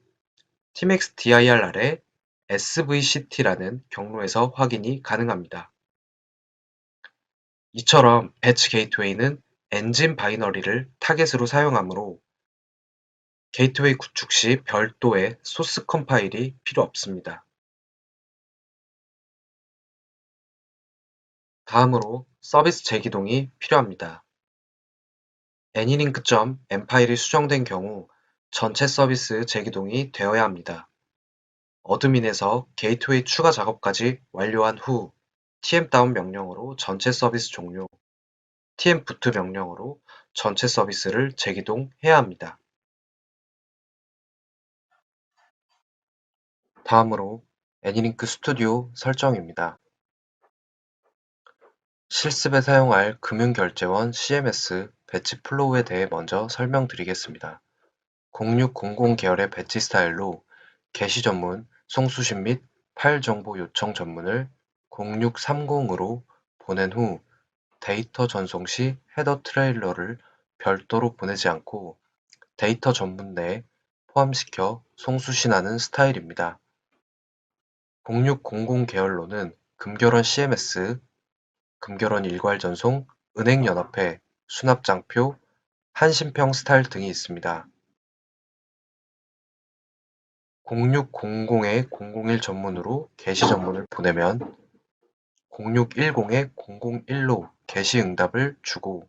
Speaker 1: tmx.dir 아래 svct라는 경로에서 확인이 가능합니다. 이처럼 배치 게이트웨이는 엔진 바이너리를 타겟으로 사용하므로 게이트웨이 구축 시 별도의 소스 컴파일이 필요 없습니다. 다음으로 서비스 재기동이 필요합니다. anylink.m 파일이 수정된 경우 전체 서비스 재기동이 되어야 합니다. 어드민에서 게이트웨이 추가 작업까지 완료한 후 tm다운 명령어로 전체 서비스 종료, tm부트 명령어로 전체 서비스를 재기동해야 합니다. 다음으로 애니링크 스튜디오 설정입니다. 실습에 사용할 금융결제원 CMS 배치 플로우에 대해 먼저 설명드리겠습니다. 0600 계열의 배치 스타일로 게시 전문, 송수신 및 파일 정보 요청 전문을 0630으로 보낸 후 데이터 전송 시 헤더 트레일러를 별도로 보내지 않고 데이터 전문 내에 포함시켜 송수신하는 스타일입니다. 0600 계열로는 금결원 CMS, 금결원 일괄전송, 은행연합회, 수납장표, 한신평 스타일 등이 있습니다. 0600에 001 전문으로 게시 전문을 보내면 0610에 001로 게시 응답을 주고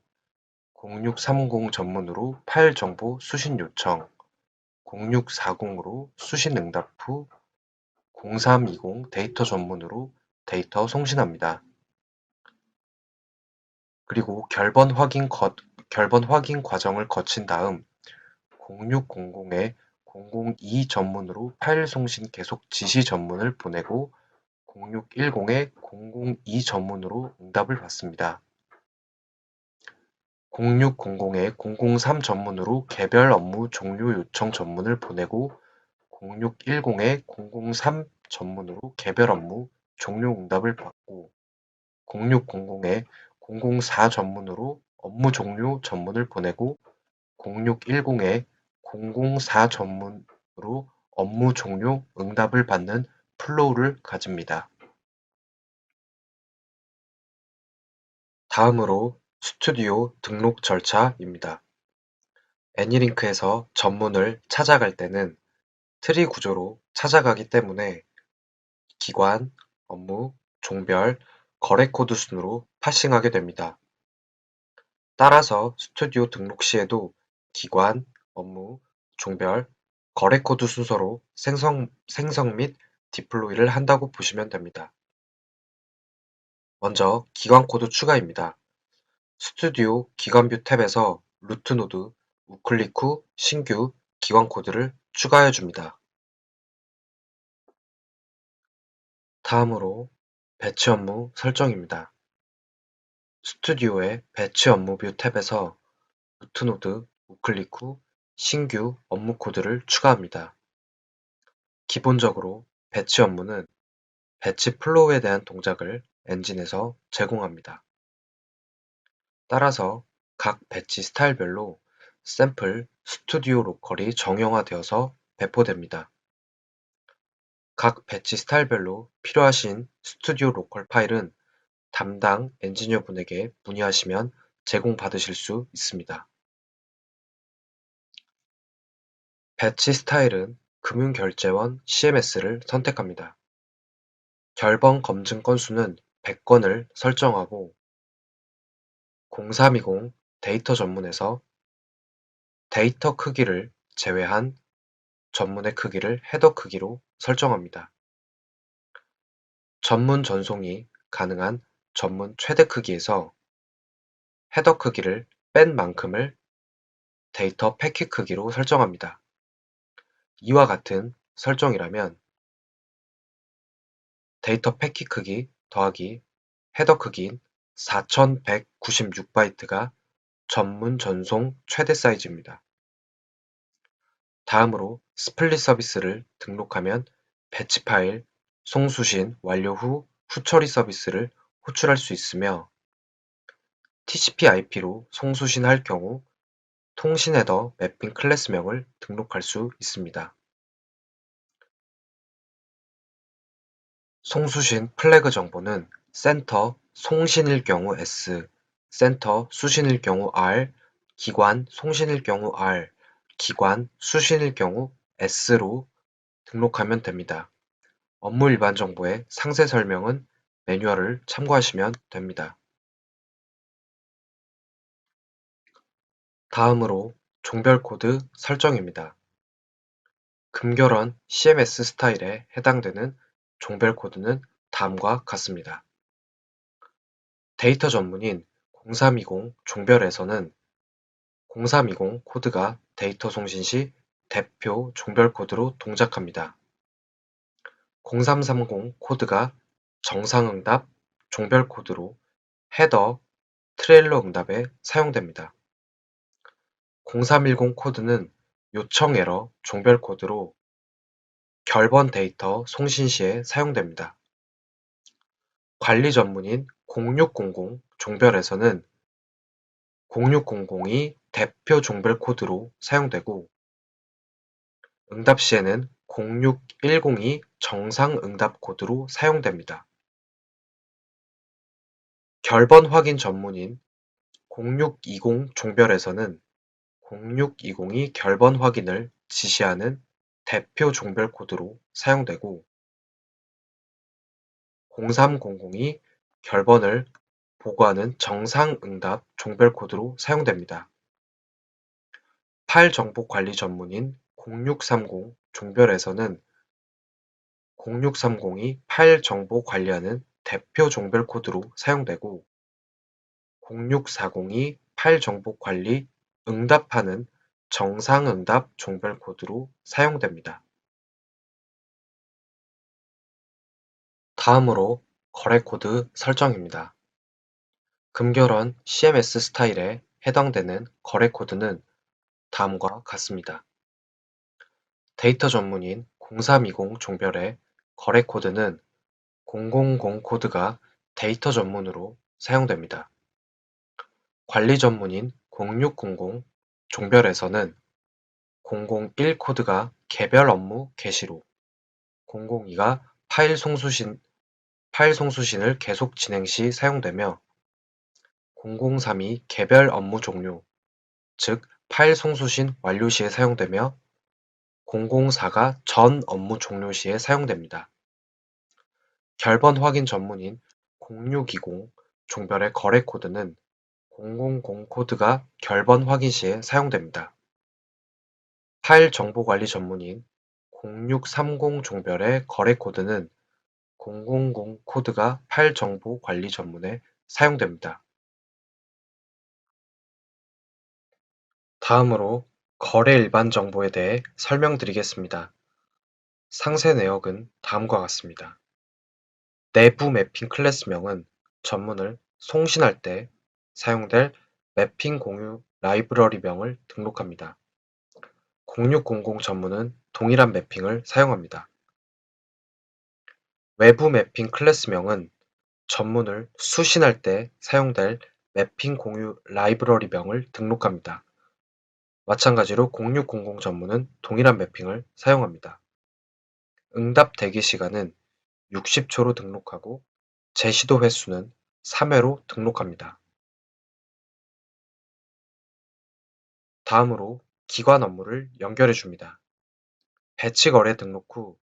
Speaker 1: 0630 전문으로 파일 정보 수신 요청, 0640으로 수신 응답 후 0320 데이터 전문으로 데이터 송신합니다. 그리고 결번 확인 과정을 거친 다음 0600에 002 전문으로 파일 송신 계속 지시 전문을 보내고 0610에 002 전문으로 응답을 받습니다. 0600-003 전문으로 개별 업무 종료 요청 전문을 보내고 0610-003 전문으로 개별 업무 종료 응답을 받고 0600-004 전문으로 업무 종료 전문을 보내고 0610-004 전문으로 업무 종료 응답을 받는 플로우를 가집니다. 다음으로 스튜디오 등록 절차입니다. 애니링크에서 전문을 찾아갈 때는 트리 구조로 찾아가기 때문에 기관, 업무, 종별, 거래 코드 순으로 파싱하게 됩니다. 따라서 스튜디오 등록 시에도 기관, 업무, 종별, 거래 코드 순서로 생성 및 디플로이를 한다고 보시면 됩니다. 먼저 기관 코드 추가입니다. 스튜디오 기관뷰 탭에서 루트 노드 우클릭 후 신규 기관 코드를 추가해 줍니다. 다음으로 배치 업무 설정입니다. 스튜디오의 배치 업무뷰 탭에서 루트 노드 우클릭 후 신규 업무 코드를 추가합니다. 기본적으로 배치 업무는 배치 플로우에 대한 동작을 엔진에서 제공합니다. 따라서 각 배치 스타일별로 샘플 스튜디오 로컬이 정형화되어서 배포됩니다. 각 배치 스타일별로 필요하신 스튜디오 로컬 파일은 담당 엔지니어분에게 문의하시면 제공받으실 수 있습니다. 배치 스타일은 금융결제원 CMS를 선택합니다. 결번 검증 건수는 100건을 설정하고 0320 데이터 전문에서 데이터 크기를 제외한 전문의 크기를 헤더 크기로 설정합니다. 전문 전송이 가능한 전문 최대 크기에서 헤더 크기를 뺀 만큼을 데이터 패킷 크기로 설정합니다. 이와 같은 설정이라면 데이터 패킷 크기 더하기 헤더 크기인 4196바이트가 전문 전송 최대 사이즈입니다. 다음으로 스플릿 서비스를 등록하면 배치 파일 송수신 완료 후 후처리 서비스를 호출할 수 있으며 TCP/IP로 송수신할 경우 통신 헤더 매핑 클래스명을 등록할 수 있습니다. 송수신 플래그 정보는 센터 송신일 경우 S, 센터 수신일 경우 R, 기관 송신일 경우 R, 기관 수신일 경우 S로 등록하면 됩니다. 업무 일반 정보의 상세 설명은 매뉴얼을 참고하시면 됩니다. 다음으로 종별 코드 설정입니다. 금결원 CMS 스타일에 해당되는 종별 코드는 다음과 같습니다. 데이터 전문인 0320 종별에서는 0320 코드가 데이터 송신 시 대표 종별 코드로 동작합니다. 0330 코드가 정상응답 종별 코드로 헤더 트레일러 응답에 사용됩니다. 0310 코드는 요청 에러 종별 코드로 결번 데이터 송신 시에 사용됩니다. 관리 전문인 0600 종별에서는 0600이 대표 종별 코드로 사용되고 응답 시에는 0610이 정상 응답 코드로 사용됩니다. 결번 확인 전문인 0620 종별에서는 0620이 결번 확인을 지시하는 대표 종별 코드로 사용되고 0300이 결번을 보고하는 정상 응답 종별 코드로 사용됩니다. 파일 정보 관리 전문인 0630 종별에서는 0630이 파일 정보 관리하는 대표 종별 코드로 사용되고 0640이 파일 정보 관리 응답하는 정상 응답 종별 코드로 사용됩니다. 다음으로 거래 코드 설정입니다. 금결원 CMS 스타일에 해당되는 거래 코드는 다음과 같습니다. 데이터 전문인 0320 종별의 거래 코드는 000 코드가 데이터 전문으로 사용됩니다. 관리 전문인 0600 종별에서는 001 코드가 개별 업무 개시로, 002가 파일 송수신을 계속 진행 시 사용되며 003이 개별 업무 종료, 즉 파일 송수신 완료 시에 사용되며 004가 전 업무 종료 시에 사용됩니다. 결번 확인 전문인 0620 종별의 거래 코드는 000 코드가 결번 확인 시에 사용됩니다. 파일 정보 관리 전문인 0630 종별의 거래 코드는 000 코드가 파일 정보 관리 전문에 사용됩니다. 다음으로 거래 일반 정보에 대해 설명드리겠습니다. 상세 내역은 다음과 같습니다. 내부 매핑 클래스명은 전문을 송신할 때 사용될 매핑 공유 라이브러리명을 등록합니다. 0600 전문은 동일한 매핑을 사용합니다. 외부 매핑 클래스명은 전문을 수신할 때 사용될 매핑 공유 라이브러리명을 등록합니다. 마찬가지로 0600 전문은 동일한 매핑을 사용합니다. 응답 대기 시간은 60초로 등록하고 제시도 횟수는 3회로 등록합니다. 다음으로 기관 업무를 연결해 줍니다. 배치 거래 등록 후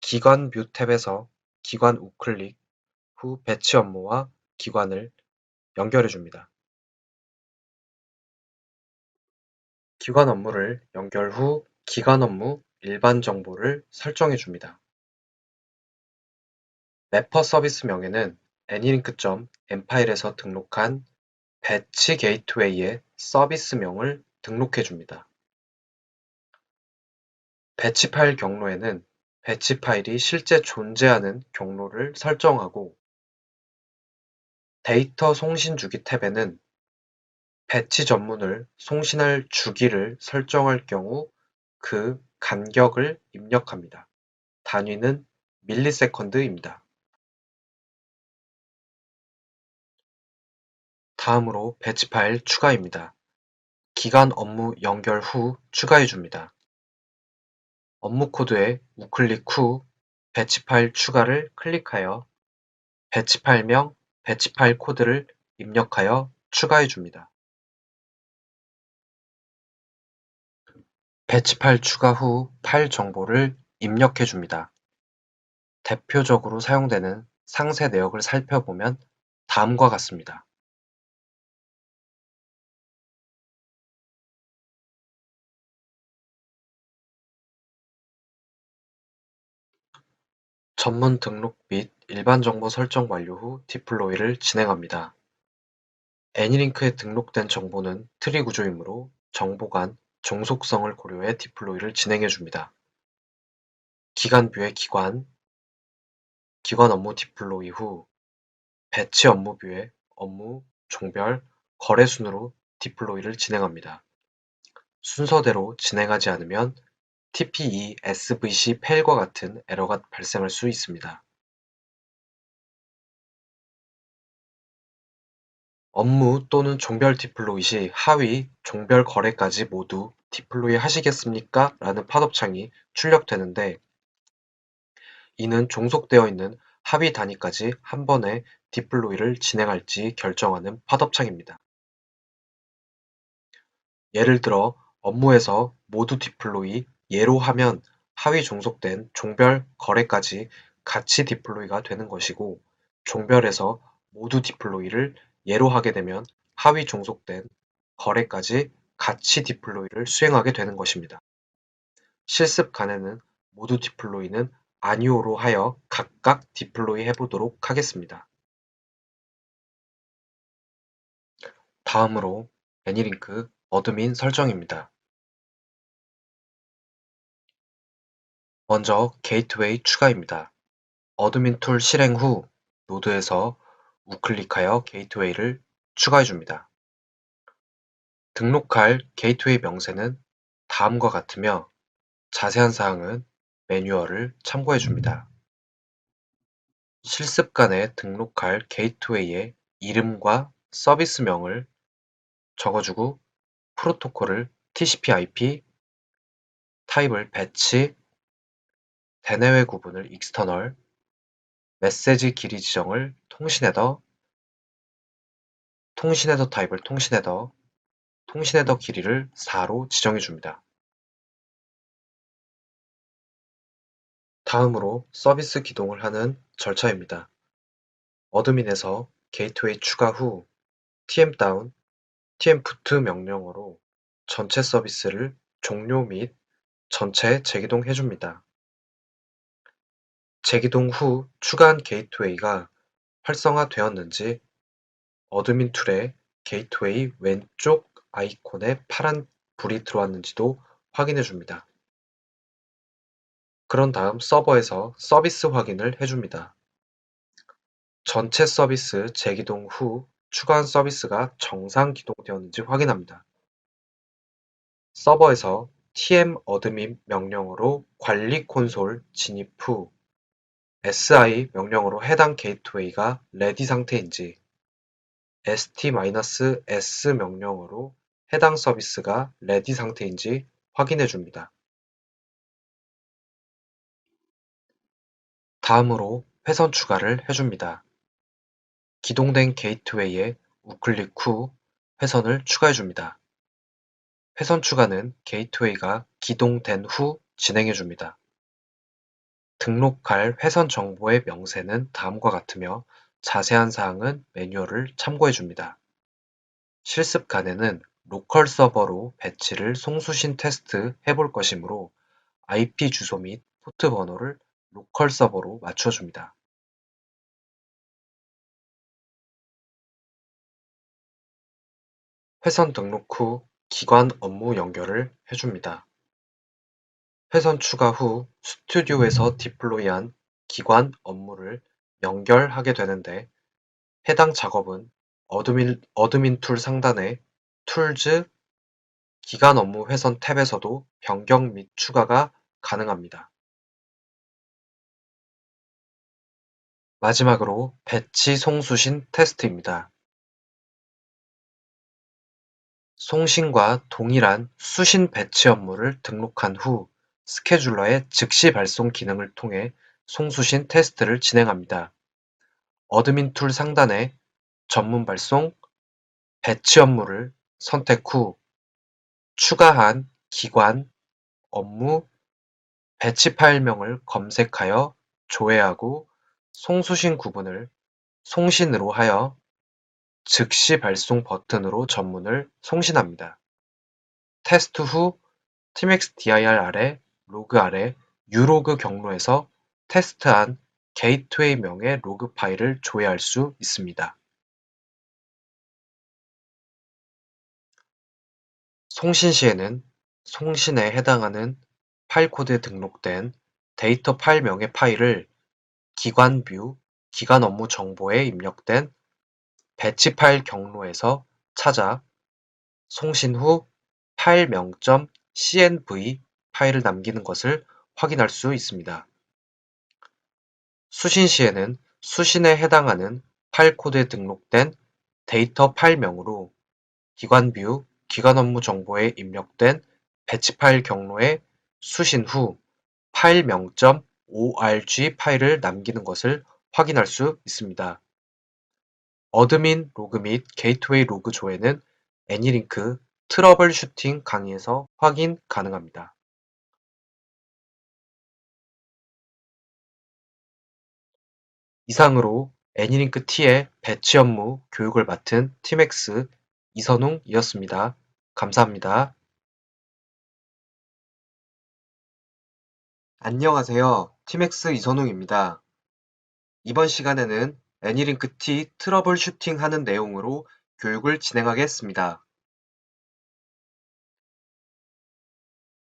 Speaker 1: 기관 뷰 탭에서 기관 우클릭 후 배치 업무와 기관을 연결해 줍니다. 기관 업무를 연결 후 기관 업무 일반 정보를 설정해 줍니다. 매퍼 서비스 명에는 anyLink.m파일에서 등록한 배치 게이트웨이의 서비스명을 등록해 줍니다. 배치 파일 경로에는 배치 파일이 실제 존재하는 경로를 설정하고 데이터 송신 주기 탭에는 배치 전문을 송신할 주기를 설정할 경우 그 간격을 입력합니다. 단위는 밀리세컨드입니다. 다음으로 배치 파일 추가입니다. 기간 업무 연결 후 추가해 줍니다. 업무 코드에 우클릭 후 배치 파일 추가를 클릭하여 배치 파일명, 배치 파일 코드를 입력하여 추가해 줍니다. 배치 파일 추가 후 파일 정보를 입력해 줍니다. 대표적으로 사용되는 상세 내역을 살펴보면 다음과 같습니다. 전문 등록 및 일반 정보 설정 완료 후 디플로이를 진행합니다. 애니링크에 등록된 정보는 트리 구조이므로 정보 간 종속성을 고려해 디플로이를 진행해 줍니다. 기간 뷰의 기관 업무 디플로이 후 배치 업무 뷰의 업무, 종별, 거래 순으로 디플로이를 진행합니다. 순서대로 진행하지 않으면 TPE SVC 페일과 같은 에러가 발생할 수 있습니다. 업무 또는 종별 디플로이 시 하위 종별 거래까지 모두 디플로이 하시겠습니까? 라는 팝업창이 출력되는데 이는 종속되어 있는 하위 단위까지 한 번에 디플로이를 진행할지 결정하는 팝업창입니다. 예를 들어 업무에서 모두 디플로이 예로 하면 하위 종속된 종별 거래까지 같이 디플로이가 되는 것이고 종별에서 모두 디플로이를 예로 하게 되면 하위 종속된 거래까지 같이 디플로이를 수행하게 되는 것입니다. 실습 간에는 모두 디플로이는 아니오로 하여 각각 디플로이 해보도록 하겠습니다. 다음으로 애니링크 어드민 설정입니다. 먼저 게이트웨이 추가입니다. 어드민 툴 실행 후 노드에서 우클릭하여 게이트웨이를 추가해 줍니다. 등록할 게이트웨이 명세는 다음과 같으며 자세한 사항은 매뉴얼을 참고해 줍니다. 실습간에 등록할 게이트웨이의 이름과 서비스명을 적어주고 프로토콜을 TCP/IP, 타입을 배치, 대내외 구분을 익스터널, 메시지 길이 지정을 통신헤더, 통신헤더 타입을 통신헤더, 통신헤더 길이를 4로 지정해 줍니다. 다음으로 서비스 기동을 하는 절차입니다. 어드민에서 게이트웨이 추가 후 tm다운, tm부트 명령어로 전체 서비스를 종료 및 전체 재기동해 줍니다. 재기동 후 추가한 게이트웨이가 활성화되었는지 어드민 툴에 게이트웨이 왼쪽 아이콘에 파란 불이 들어왔는지도 확인해 줍니다. 그런 다음 서버에서 서비스 확인을 해줍니다. 전체 서비스 재기동 후 추가한 서비스가 정상 기동되었는지 확인합니다. 서버에서 tmadmin 명령어로 관리 콘솔 진입 후 si 명령어로 해당 게이트웨이가 레디 상태인지 st-s 명령어로 해당 서비스가 레디 상태인지 확인해 줍니다. 다음으로 회선 추가를 해줍니다. 기동된 게이트웨이에 우클릭 후 회선을 추가해 줍니다. 회선 추가는 게이트웨이가 기동된 후 진행해 줍니다. 등록할 회선 정보의 명세는 다음과 같으며 자세한 사항은 매뉴얼을 참고해 줍니다. 실습간에는 로컬 서버로 배치를 송수신 테스트 해볼 것이므로 IP 주소 및 포트 번호를 로컬 서버로 맞춰줍니다. 회선 등록 후 기관 업무 연결을 해줍니다. 회선 추가 후 스튜디오에서 디플로이한 기관 업무를 연결하게 되는데 해당 작업은 어드민 툴 상단의 툴즈 기간 업무 회선 탭에서도 변경 및 추가가 가능합니다. 마지막으로 배치 송수신 테스트입니다. 송신과 동일한 수신 배치 업무를 등록한 후 스케줄러의 즉시 발송 기능을 통해 송수신 테스트를 진행합니다. 어드민 툴 상단의 전문 발송, 배치 업무를 선택 후 추가한 기관, 업무, 배치 파일명을 검색하여 조회하고 송수신 구분을 송신으로 하여 즉시 발송 버튼으로 전문을 송신합니다. 테스트 후 tmxdir 아래 로그 아래 u로그 경로에서 테스트한 게이트웨이명의 로그 파일을 조회할 수 있습니다. 송신 시에는 송신에 해당하는 파일 코드에 등록된 데이터 파일명의 파일을 기관 뷰, 기관 업무 정보에 입력된 배치 파일 경로에서 찾아 송신 후 파일명.cnv 파일을 남기는 것을 확인할 수 있습니다. 수신 시에는 수신에 해당하는 파일 코드에 등록된 데이터 파일명으로 기관 뷰, 기관 업무 정보에 입력된 배치 파일 경로에 수신 후 파일명.org 파일을 남기는 것을 확인할 수 있습니다. 어드민 로그 및 게이트웨이 로그 조회는 애니링크 트러블 슈팅 강의에서 확인 가능합니다. 이상으로 애니링크 T의 배치 업무 교육을 맡은 팀엑스 이선웅이었습니다. 감사합니다. 안녕하세요. 팀엑스 이선웅입니다. 이번 시간에는 애니링크 T 트러블 슈팅 하는 내용으로 교육을 진행하겠습니다.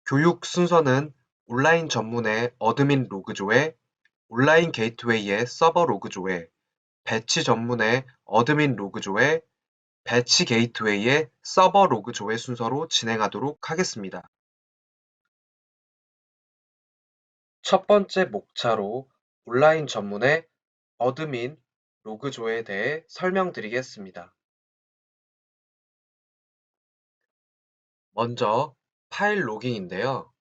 Speaker 1: 교육 순서는 온라인 전문의 어드민 로그 조회, 온라인 게이트웨이의 서버 로그 조회, 배치 전문의 어드민 로그 조회, 배치 게이트웨이의 서버 로그 조회 순서로 진행하도록 하겠습니다. 첫 번째 목차로 온라인 전문의 어드민 로그 조회에 대해 설명드리겠습니다. 먼저 파일 로깅인데요.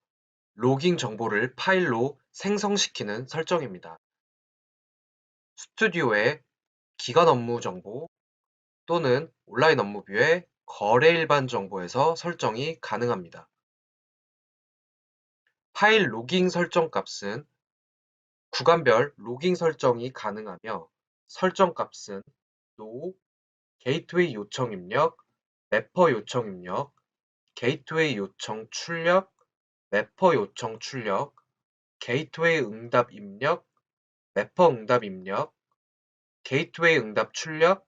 Speaker 1: 로깅 정보를 파일로 생성시키는 설정입니다. 스튜디오의 기관 업무 정보 또는 온라인 업무뷰의 거래 일반 정보에서 설정이 가능합니다. 파일 로깅 설정 값은 구간별 로깅 설정이 가능하며 설정 값은 no, 게이트웨이 요청 입력, 매퍼 요청 입력, 게이트웨이 요청 출력, 매퍼 요청 출력, 게이트웨이 응답 입력, 매퍼 응답 입력, 게이트웨이 응답 출력,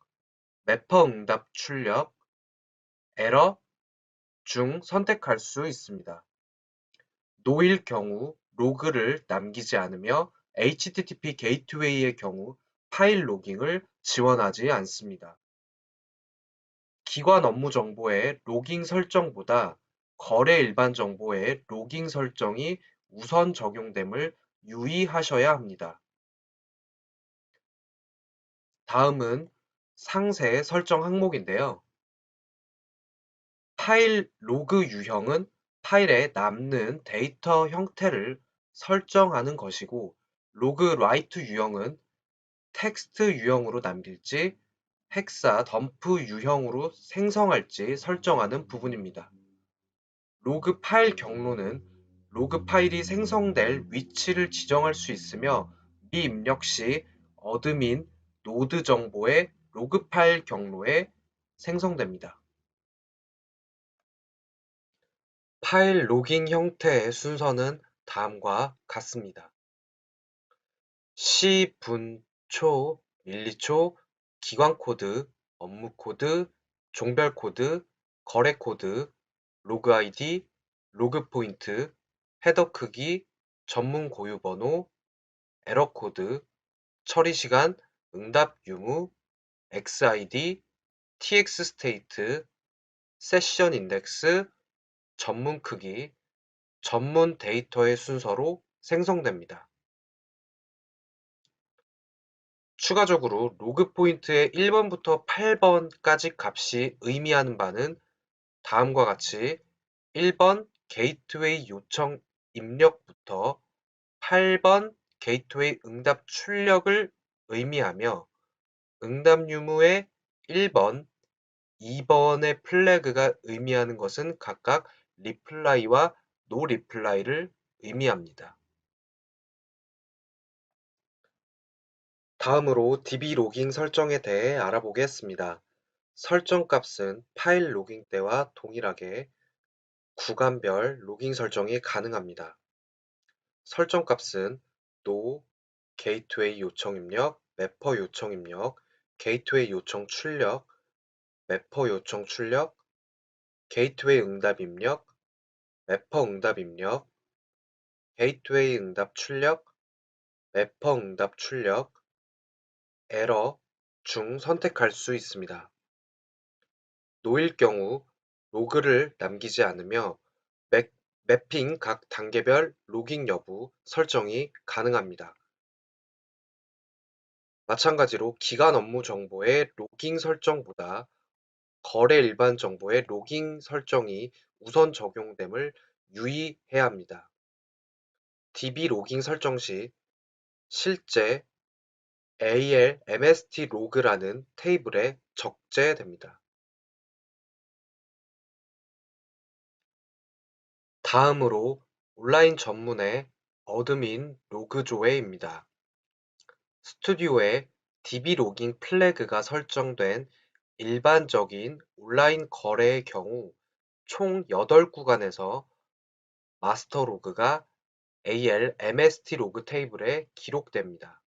Speaker 1: 매퍼 응답 출력, 에러 중 선택할 수 있습니다. no일 경우 로그를 남기지 않으며 HTTP 게이트웨이의 경우 파일 로깅을 지원하지 않습니다. 기관 업무 정보의 로깅 설정보다 거래 일반 정보의 로깅 설정이 우선 적용됨을 유의하셔야 합니다. 다음은 상세 설정 항목인데요. 파일 로그 유형은 파일에 남는 데이터 형태를 설정하는 것이고 로그 라이트 유형은 텍스트 유형으로 남길지 헥사 덤프 유형으로 생성할지 설정하는 부분입니다. 로그 파일 경로는 로그 파일이 생성될 위치를 지정할 수 있으며 미입력 시 어드민 노드 정보의 로그 파일 경로에 생성됩니다. 파일 로깅 형태의 순서는 다음과 같습니다. 시, 분, 초, 밀리초, 기관 코드, 업무 코드, 종별 코드, 거래 코드, 로그 아이디, 로그 포인트, 헤더 크기, 전문 고유 번호, 에러 코드, 처리 시간, 응답 유무, XID, TX 스테이트, 세션 인덱스, 전문 크기, 전문 데이터의 순서로 생성됩니다. 추가적으로 로그 포인트의 1번부터 8번까지 값이 의미하는 바는 다음과 같이 1번 게이트웨이 요청 입력부터 8번 게이트웨이 응답 출력을 의미하며 응답 유무의 1번, 2번의 플래그가 의미하는 것은 각각 리플라이와 노 리플라이를 의미합니다. 다음으로 DB 로깅 설정에 대해 알아보겠습니다. 설정 값은 파일 로깅 때와 동일하게 구간별 로깅 설정이 가능합니다. 설정 값은 no, 게이트웨이 요청 입력, 매퍼 요청 입력, 게이트웨이 요청 출력, 매퍼 요청 출력, 게이트웨이 응답 입력, 매퍼 응답 입력, 게이트웨이 응답 출력, 매퍼 응답 출력, 에러 중 선택할 수 있습니다. no일 경우 로그를 남기지 않으며 매핑 각 단계별 로깅 여부 설정이 가능합니다. 마찬가지로 기간 업무 정보의 로깅 설정보다 거래 일반 정보의 로깅 설정이 우선 적용됨을 유의해야 합니다. DB 로깅 설정 시 실제 AL MST 로그라는 테이블에 적재됩니다. 다음으로 온라인 전문의 어드민 로그 조회입니다. 스튜디오에 DB 로깅 플래그가 설정된 일반적인 온라인 거래의 경우 총 8구간에서 마스터 로그가 AL MST 로그 테이블에 기록됩니다.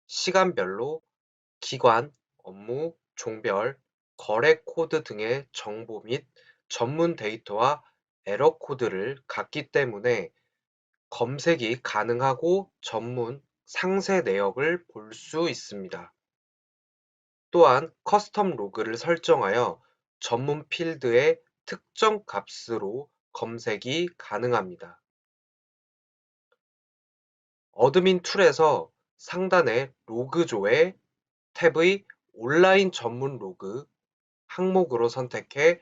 Speaker 1: 시간별로 기관, 업무, 종별, 거래 코드 등의 정보 및 전문 데이터와 에러 코드를 갖기 때문에 검색이 가능하고 전문 상세 내역을 볼 수 있습니다. 또한 커스텀 로그를 설정하여 전문 필드의 특정 값으로 검색이 가능합니다. 어드민 툴에서 상단의 로그 조회 탭의 온라인 전문 로그 항목으로 선택해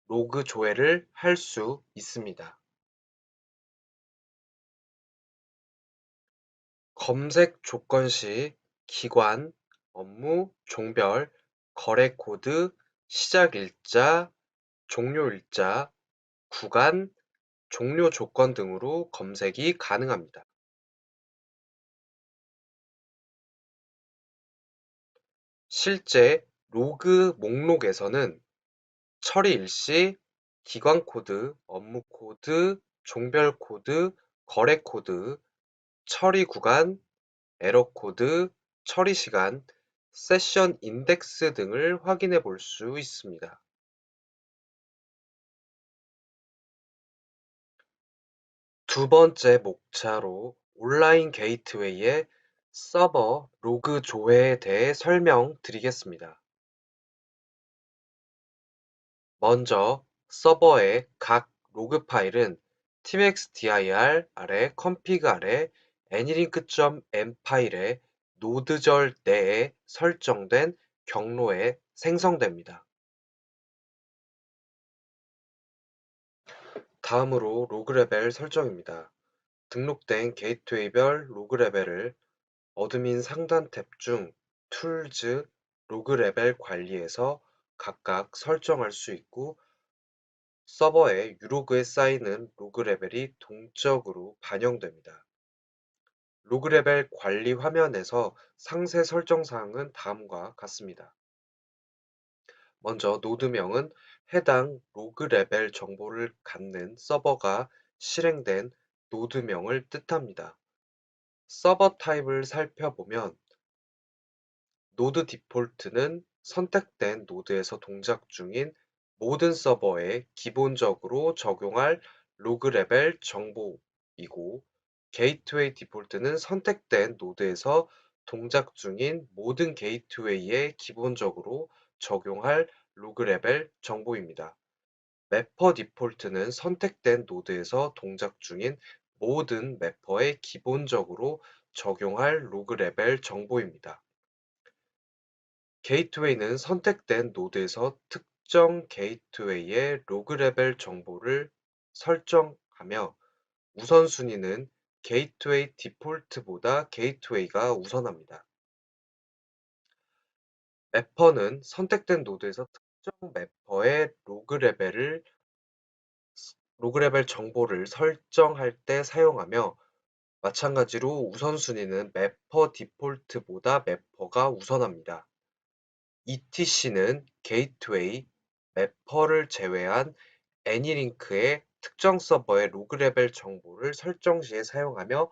Speaker 1: 로그 조회를 할 수 있습니다. 검색 조건 시 기관, 업무, 종별, 거래 코드, 시작 일자, 종료 일자, 구간, 종료 조건 등으로 검색이 가능합니다. 실제 로그 목록에서는 처리 일시, 기관 코드, 업무 코드, 종별 코드, 거래 코드, 처리 구간, 에러 코드, 처리 시간, 세션 인덱스 등을 확인해 볼 수 있습니다. 두 번째 목차로 온라인 게이트웨이의 서버 로그 조회에 대해 설명드리겠습니다. 먼저 서버의 각 로그 파일은 tmxdir 아래 config 아래 anylink.m 파일의 노드절 내에 설정된 경로에 생성됩니다. 다음으로 로그 레벨 설정입니다. 등록된 게이트웨이별 로그 레벨을 어드민 상단 탭 중 툴즈 로그 레벨 관리에서 각각 설정할 수 있고 서버에 유로그에 쌓이는 로그 레벨이 동적으로 반영됩니다. 로그 레벨 관리 화면에서 상세 설정 사항은 다음과 같습니다. 먼저 노드명은 해당 로그 레벨 정보를 갖는 서버가 실행된 노드명을 뜻합니다. 서버 타입을 살펴보면 노드 디폴트는 선택된 노드에서 동작 중인 모든 서버에 기본적으로 적용할 로그 레벨 정보이고 게이트웨이 디폴트는 선택된 노드에서 동작 중인 모든 게이트웨이에 기본적으로 적용할 로그 레벨 정보입니다. 매퍼 디폴트는 선택된 노드에서 동작 중인 모든 매퍼에 기본적으로 적용할 로그 레벨 정보입니다. 게이트웨이는 선택된 노드에서 특정 게이트웨이의 로그 레벨 정보를 설정하며 우선순위는 게이트웨이 디폴트보다 게이트웨이가 우선합니다. 매퍼는 선택된 노드에서 특정 매퍼의 로그 레벨 정보를 설정할 때 사용하며 마찬가지로 우선순위는 매퍼 디폴트보다 매퍼가 우선합니다. etc는 게이트웨이, 매퍼를 제외한 애니링크의 특정 서버의 로그 레벨 정보를 설정 시에 사용하며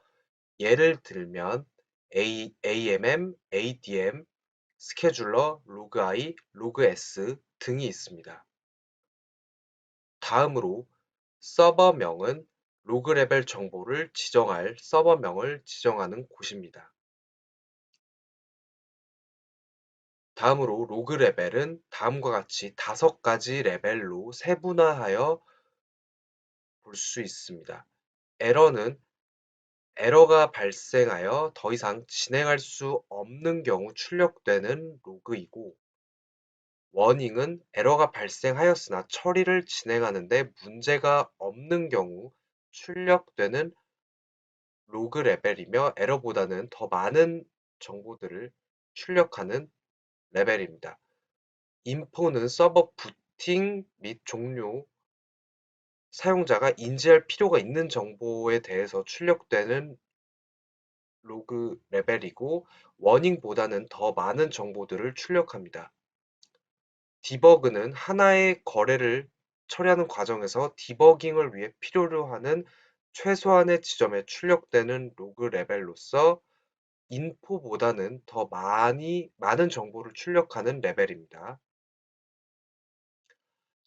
Speaker 1: 예를 들면 AMM, ADM, 스케줄러, 로그I, 로그S 등이 있습니다. 다음으로 서버명은 로그 레벨 정보를 지정할 서버명을 지정하는 곳입니다. 다음으로 로그 레벨은 다음과 같이 5가지 레벨로 세분화하여 볼 수 있습니다. 에러는 에러가 발생하여 더 이상 진행할 수 없는 경우 출력되는 로그이고 워닝은 에러가 발생하였으나 처리를 진행하는데 문제가 없는 경우 출력되는 로그 레벨이며 에러보다는 더 많은 정보들을 출력하는 레벨입니다. 인포는 서버 부팅 및 종료, 사용자가 인지할 필요가 있는 정보에 대해서 출력되는 로그 레벨이고 워닝보다는 더 많은 정보들을 출력합니다. 디버그는 하나의 거래를 처리하는 과정에서 디버깅을 위해 필요로 하는 최소한의 지점에 출력되는 로그 레벨로서 인포보다는 더 많은 정보를 출력하는 레벨입니다.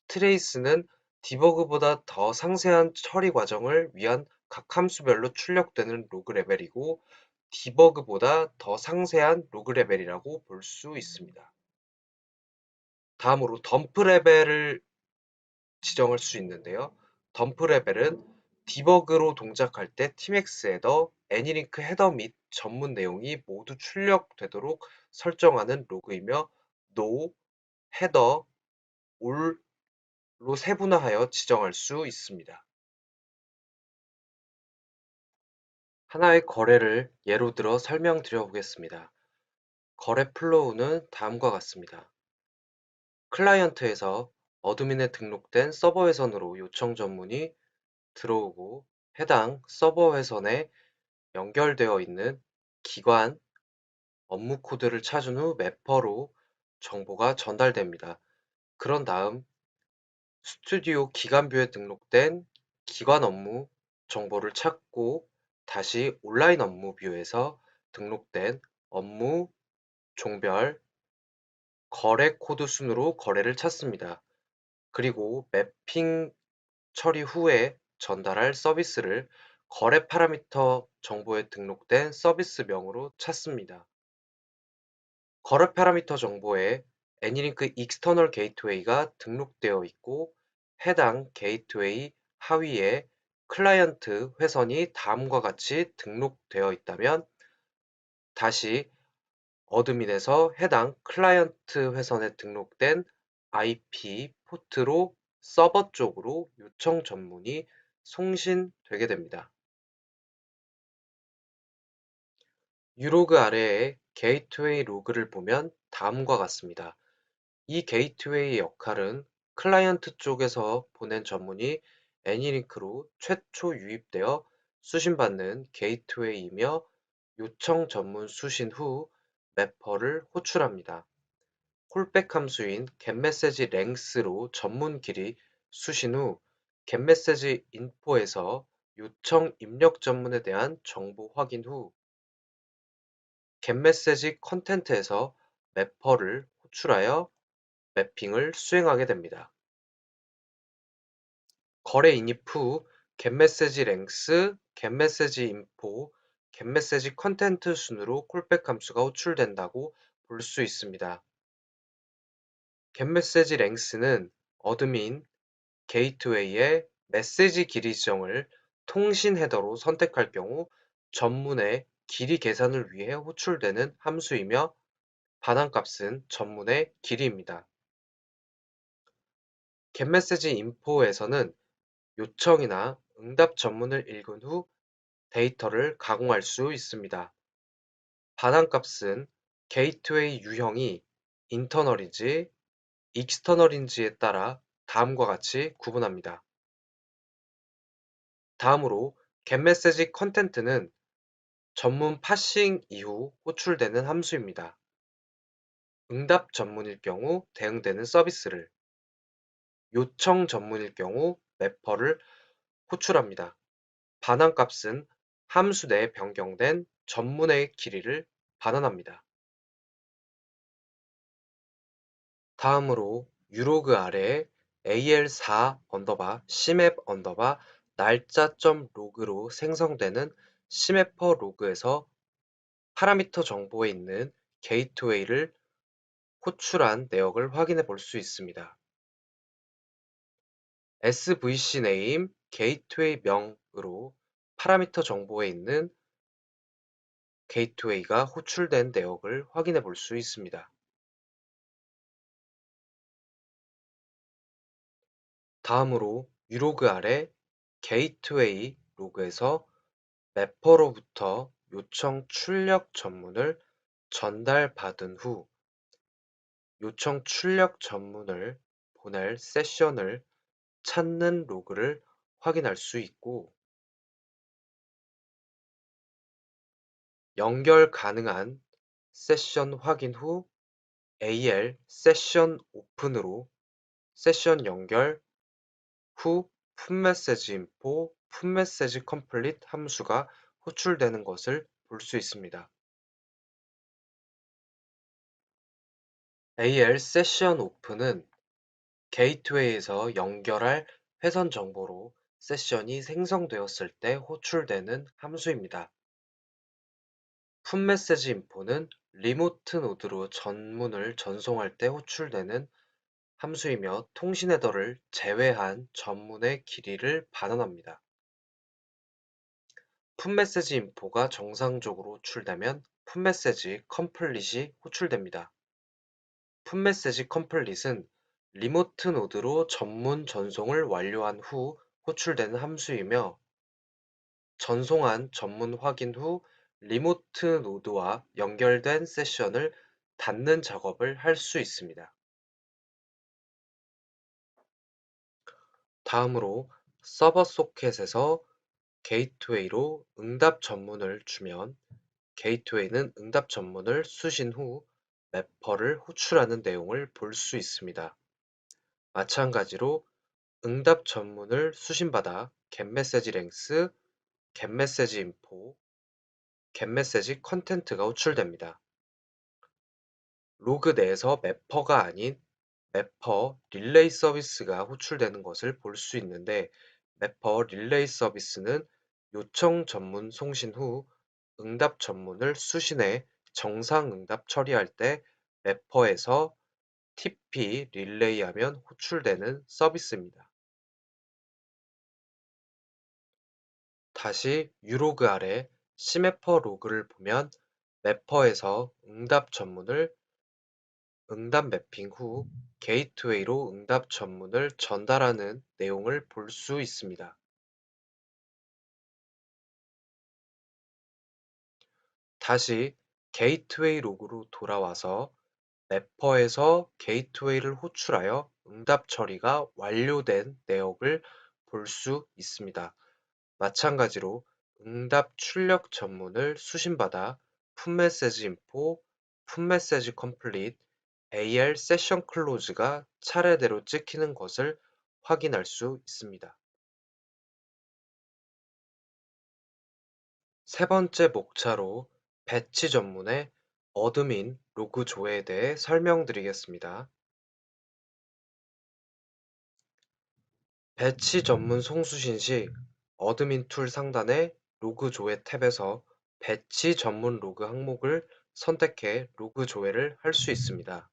Speaker 1: 트레이스는 디버그보다 더 상세한 처리 과정을 위한 각 함수별로 출력되는 로그 레벨이고 디버그보다 더 상세한 로그 레벨이라고 볼 수 있습니다. 다음으로 덤프 레벨을 지정할 수 있는데요. 덤프 레벨은 디버그로 동작할 때 tmax 헤더, 애니링크 헤더 및 전문 내용이 모두 출력되도록 설정하는 로그이며 no, 헤더, all로 세분화하여 지정할 수 있습니다. 하나의 거래를 예로 들어 설명드려 보겠습니다. 거래 플로우는 다음과 같습니다. 클라이언트에서 어드민에 등록된 서버 회선으로 요청 전문이 들어오고 해당 서버 회선에 연결되어 있는 기관 업무 코드를 찾은 후 매퍼로 정보가 전달됩니다. 그런 다음 스튜디오 기관뷰에 등록된 기관 업무 정보를 찾고 다시 온라인 업무 뷰에서 등록된 업무 종별 거래 코드 순으로 거래를 찾습니다. 그리고 매핑 처리 후에 전달할 서비스를 거래 파라미터 정보에 등록된 서비스명으로 찾습니다. 거래 파라미터 정보에 애니링크 익스터널 게이트웨이가 등록되어 있고 해당 게이트웨이 하위에 클라이언트 회선이 다음과 같이 등록되어 있다면 다시 어드민에서 해당 클라이언트 회선에 등록된 IP 포트로 서버 쪽으로 요청 전문이 송신되게 됩니다. 유로그 아래에 게이트웨이 로그를 보면 다음과 같습니다. 이 게이트웨이의 역할은 클라이언트 쪽에서 보낸 전문이 애니링크로 최초 유입되어 수신받는 게이트웨이이며 요청 전문 수신 후 매퍼를 호출합니다. 콜백 함수인 getMessage length로 전문 길이 수신 후 getMessage info에서 요청 입력 전문에 대한 정보 확인 후 getMessage content에서 매퍼를 호출하여 매핑을 수행하게 됩니다. 거래 인입 후 getMessage length, getMessage info, getMessage content 순으로 콜백 함수가 호출된다고 볼 수 있습니다. getMessage length는 어드민 게이트웨이의 메시지 길이 지정을 통신 헤더로 선택할 경우 전문의 길이 계산을 위해 호출되는 함수이며 반환값은 전문의 길이입니다. getMessage info에서는 요청이나 응답 전문을 읽은 후 데이터를 가공할 수 있습니다. 반환값은 게이트웨이 유형이 인터널인지 익스터널인지에 따라 다음과 같이 구분합니다. 다음으로 getMessage content는 전문 파싱 이후 호출되는 함수입니다. 응답 전문일 경우 대응되는 서비스를, 요청 전문일 경우 매퍼를 호출합니다. 반환값은 함수 내에 변경된 전문의 길이를 반환합니다. 다음으로 유로그 아래에 AL4 언더바 CMAP 언더바 날짜.log로 생성되는 CMapper 로그에서 파라미터 정보에 있는 게이트웨이를 호출한 내역을 확인해 볼 수 있습니다. svc name 게이트웨이 명으로 파라미터 정보에 있는 게이트웨이가 호출된 내역을 확인해 볼 수 있습니다. 다음으로 유로그 아래 게이트웨이 로그에서 매퍼로부터 요청 출력 전문을 전달받은 후 요청 출력 전문을 보낼 세션을 찾는 로그를 확인할 수 있고 연결 가능한 세션 확인 후 AL 세션 오픈으로 세션 연결 후 풋메시지 인포, 풋메시지 컴플릿 함수가 호출되는 것을 볼 수 있습니다. AL 세션 오픈은 게이트웨이에서 연결할 회선 정보로 세션이 생성되었을 때 호출되는 함수입니다. 풋메시지 인포는 리모트 노드로 전문을 전송할 때 호출되는 함수이며 통신 헤더를 제외한 전문의 길이를 반환합니다. 풋메시지 인포가 정상적으로 호출되면 풋메시지 컴플릿이 호출됩니다. 풋메시지 컴플릿은 리모트 노드로 전문 전송을 완료한 후 호출되는 함수이며 전송한 전문 확인 후 리모트 노드와 연결된 세션을 닫는 작업을 할 수 있습니다. 다음으로 서버 소켓에서 게이트웨이로 응답 전문을 주면 게이트웨이는 응답 전문을 수신 후 매퍼를 호출하는 내용을 볼 수 있습니다. 마찬가지로 응답 전문을 수신받아 getMessage length, getMessage info, getMessage content가 호출됩니다. 로그 내에서 매퍼가 아닌 매퍼 릴레이 서비스가 호출되는 것을 볼 수 있는데 매퍼 릴레이 서비스는 요청 전문 송신 후 응답 전문을 수신해 정상 응답 처리할 때 매퍼에서 TP 릴레이하면 호출되는 서비스입니다. 다시 유로그 아래 시매퍼 로그를 보면 매퍼에서 응답 전문을 응답 매핑 후 게이트웨이로 응답 전문을 전달하는 내용을 볼 수 있습니다. 다시 게이트웨이 로그로 돌아와서 매퍼에서 게이트웨이를 호출하여 응답 처리가 완료된 내역을 볼 수 있습니다. 마찬가지로 응답 출력 전문을 수신받아 풋메시지 인포, 풋메시지 컴플릿, AR 세션 클로즈가 차례대로 찍히는 것을 확인할 수 있습니다. 세 번째 목차로 배치 전문의 어드민 로그 조회에 대해 설명드리겠습니다. 배치 전문 송수신 시 어드민 툴 상단의 로그 조회 탭에서 배치 전문 로그 항목을 선택해 로그 조회를 할 수 있습니다.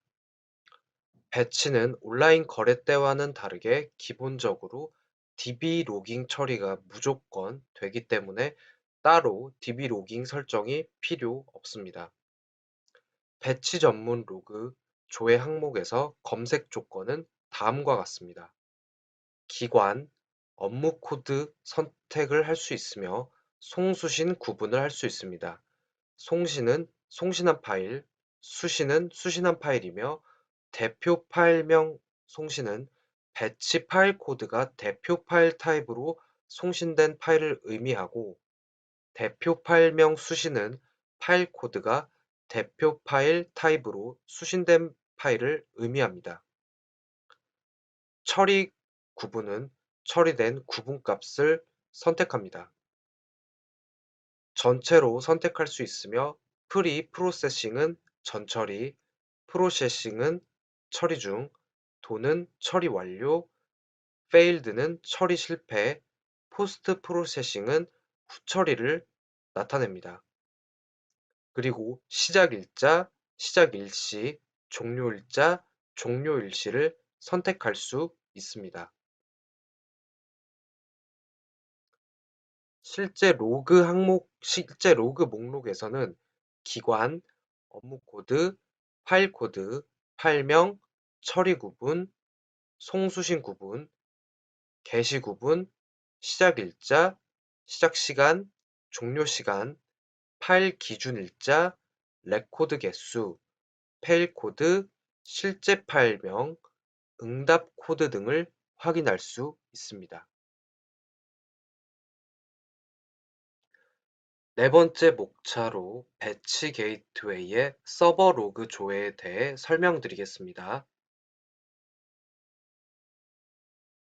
Speaker 1: 배치는 온라인 거래 때와는 다르게 기본적으로 DB 로깅 처리가 무조건 되기 때문에 따로 DB 로깅 설정이 필요 없습니다. 배치 전문 로그 조회 항목에서 검색 조건은 다음과 같습니다. 기관, 업무 코드 선택을 할 수 있으며 송수신 구분을 할 수 있습니다. 송신은 송신한 파일, 수신은 수신한 파일이며 대표 파일명 송신은 배치 파일 코드가 대표 파일 타입으로 송신된 파일을 의미하고 대표 파일명 수신은 파일 코드가 대표 파일 타입으로 수신된 파일을 의미합니다. 처리 구분은 처리된 구분값을 선택합니다. 전체로 선택할 수 있으며 프리 프로세싱은 전처리, 프로세싱은 처리 중, 도는 처리 완료, failed는 처리 실패, 포스트 프로세싱은 후처리를 나타냅니다. 그리고 시작 일자, 시작 일시, 종료 일자, 종료 일시를 선택할 수 있습니다. 실제 로그 목록에서는 기관, 업무 코드, 파일 코드, 파일명, 처리 구분, 송수신 구분, 게시 구분, 시작 일자, 시작 시간, 종료 시간, 파일 기준 일자, 레코드 개수, 페일 코드, 실제 파일명, 응답 코드 등을 확인할 수 있습니다. 네 번째 목차로 배치 게이트웨이의 서버 로그 조회에 대해 설명드리겠습니다.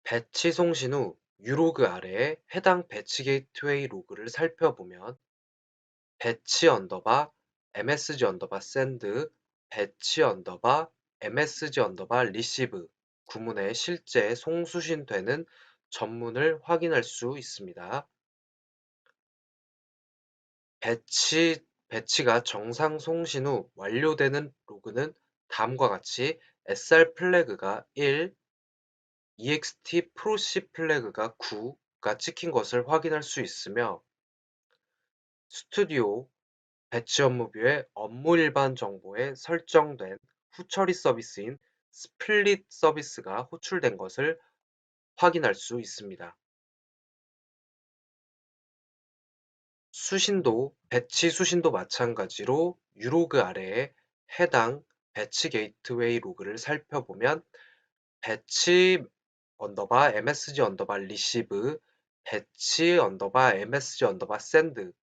Speaker 1: 배치 송신 후 유로그 아래에 해당 배치 게이트웨이 로그를 살펴보면 배치 언더바 msg 언더바 샌드, 배치 언더바 msg 언더바 리시브 구문에 실제 송수신되는 전문을 확인할 수 있습니다. 배치가 정상 송신 후 완료되는 로그는 다음과 같이 SR 플래그가 1, ext proc 플래그가 9가 찍힌 것을 확인할 수 있으며 스튜디오 배치 업무뷰에 업무 일반 정보에 설정된 후처리 서비스인 스플릿 서비스가 호출된 것을 확인할 수 있습니다. 수신도, 배치 수신도 마찬가지로 유로그 아래에 해당 배치 게이트웨이 로그를 살펴보면 배치 언더바 msg 언더바 리시브, 배치 언더바 msg 언더바 샌드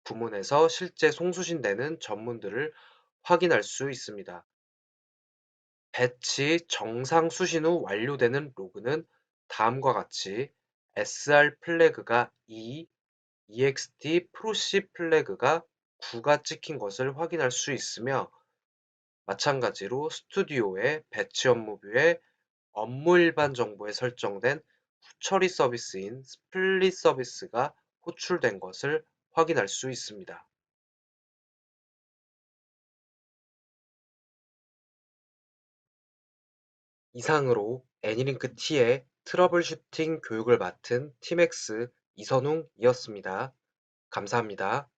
Speaker 1: 부문에서 실제 송수신되는 전문들을 확인할 수 있습니다. 배치 정상 수신 후 완료되는 로그는 다음과 같이 SR 플래그가 2, ext proc 플래그가 9가 찍힌 것을 확인할 수 있으며 마찬가지로 스튜디오의 배치 업무뷰에 업무 일반 정보에 설정된 후처리 서비스인 스플릿 서비스가 호출된 것을 확인할 수 있습니다. 이상으로 애니링크 T의 트러블 슈팅 교육을 맡은 팀엑스 이선웅이었습니다. 감사합니다.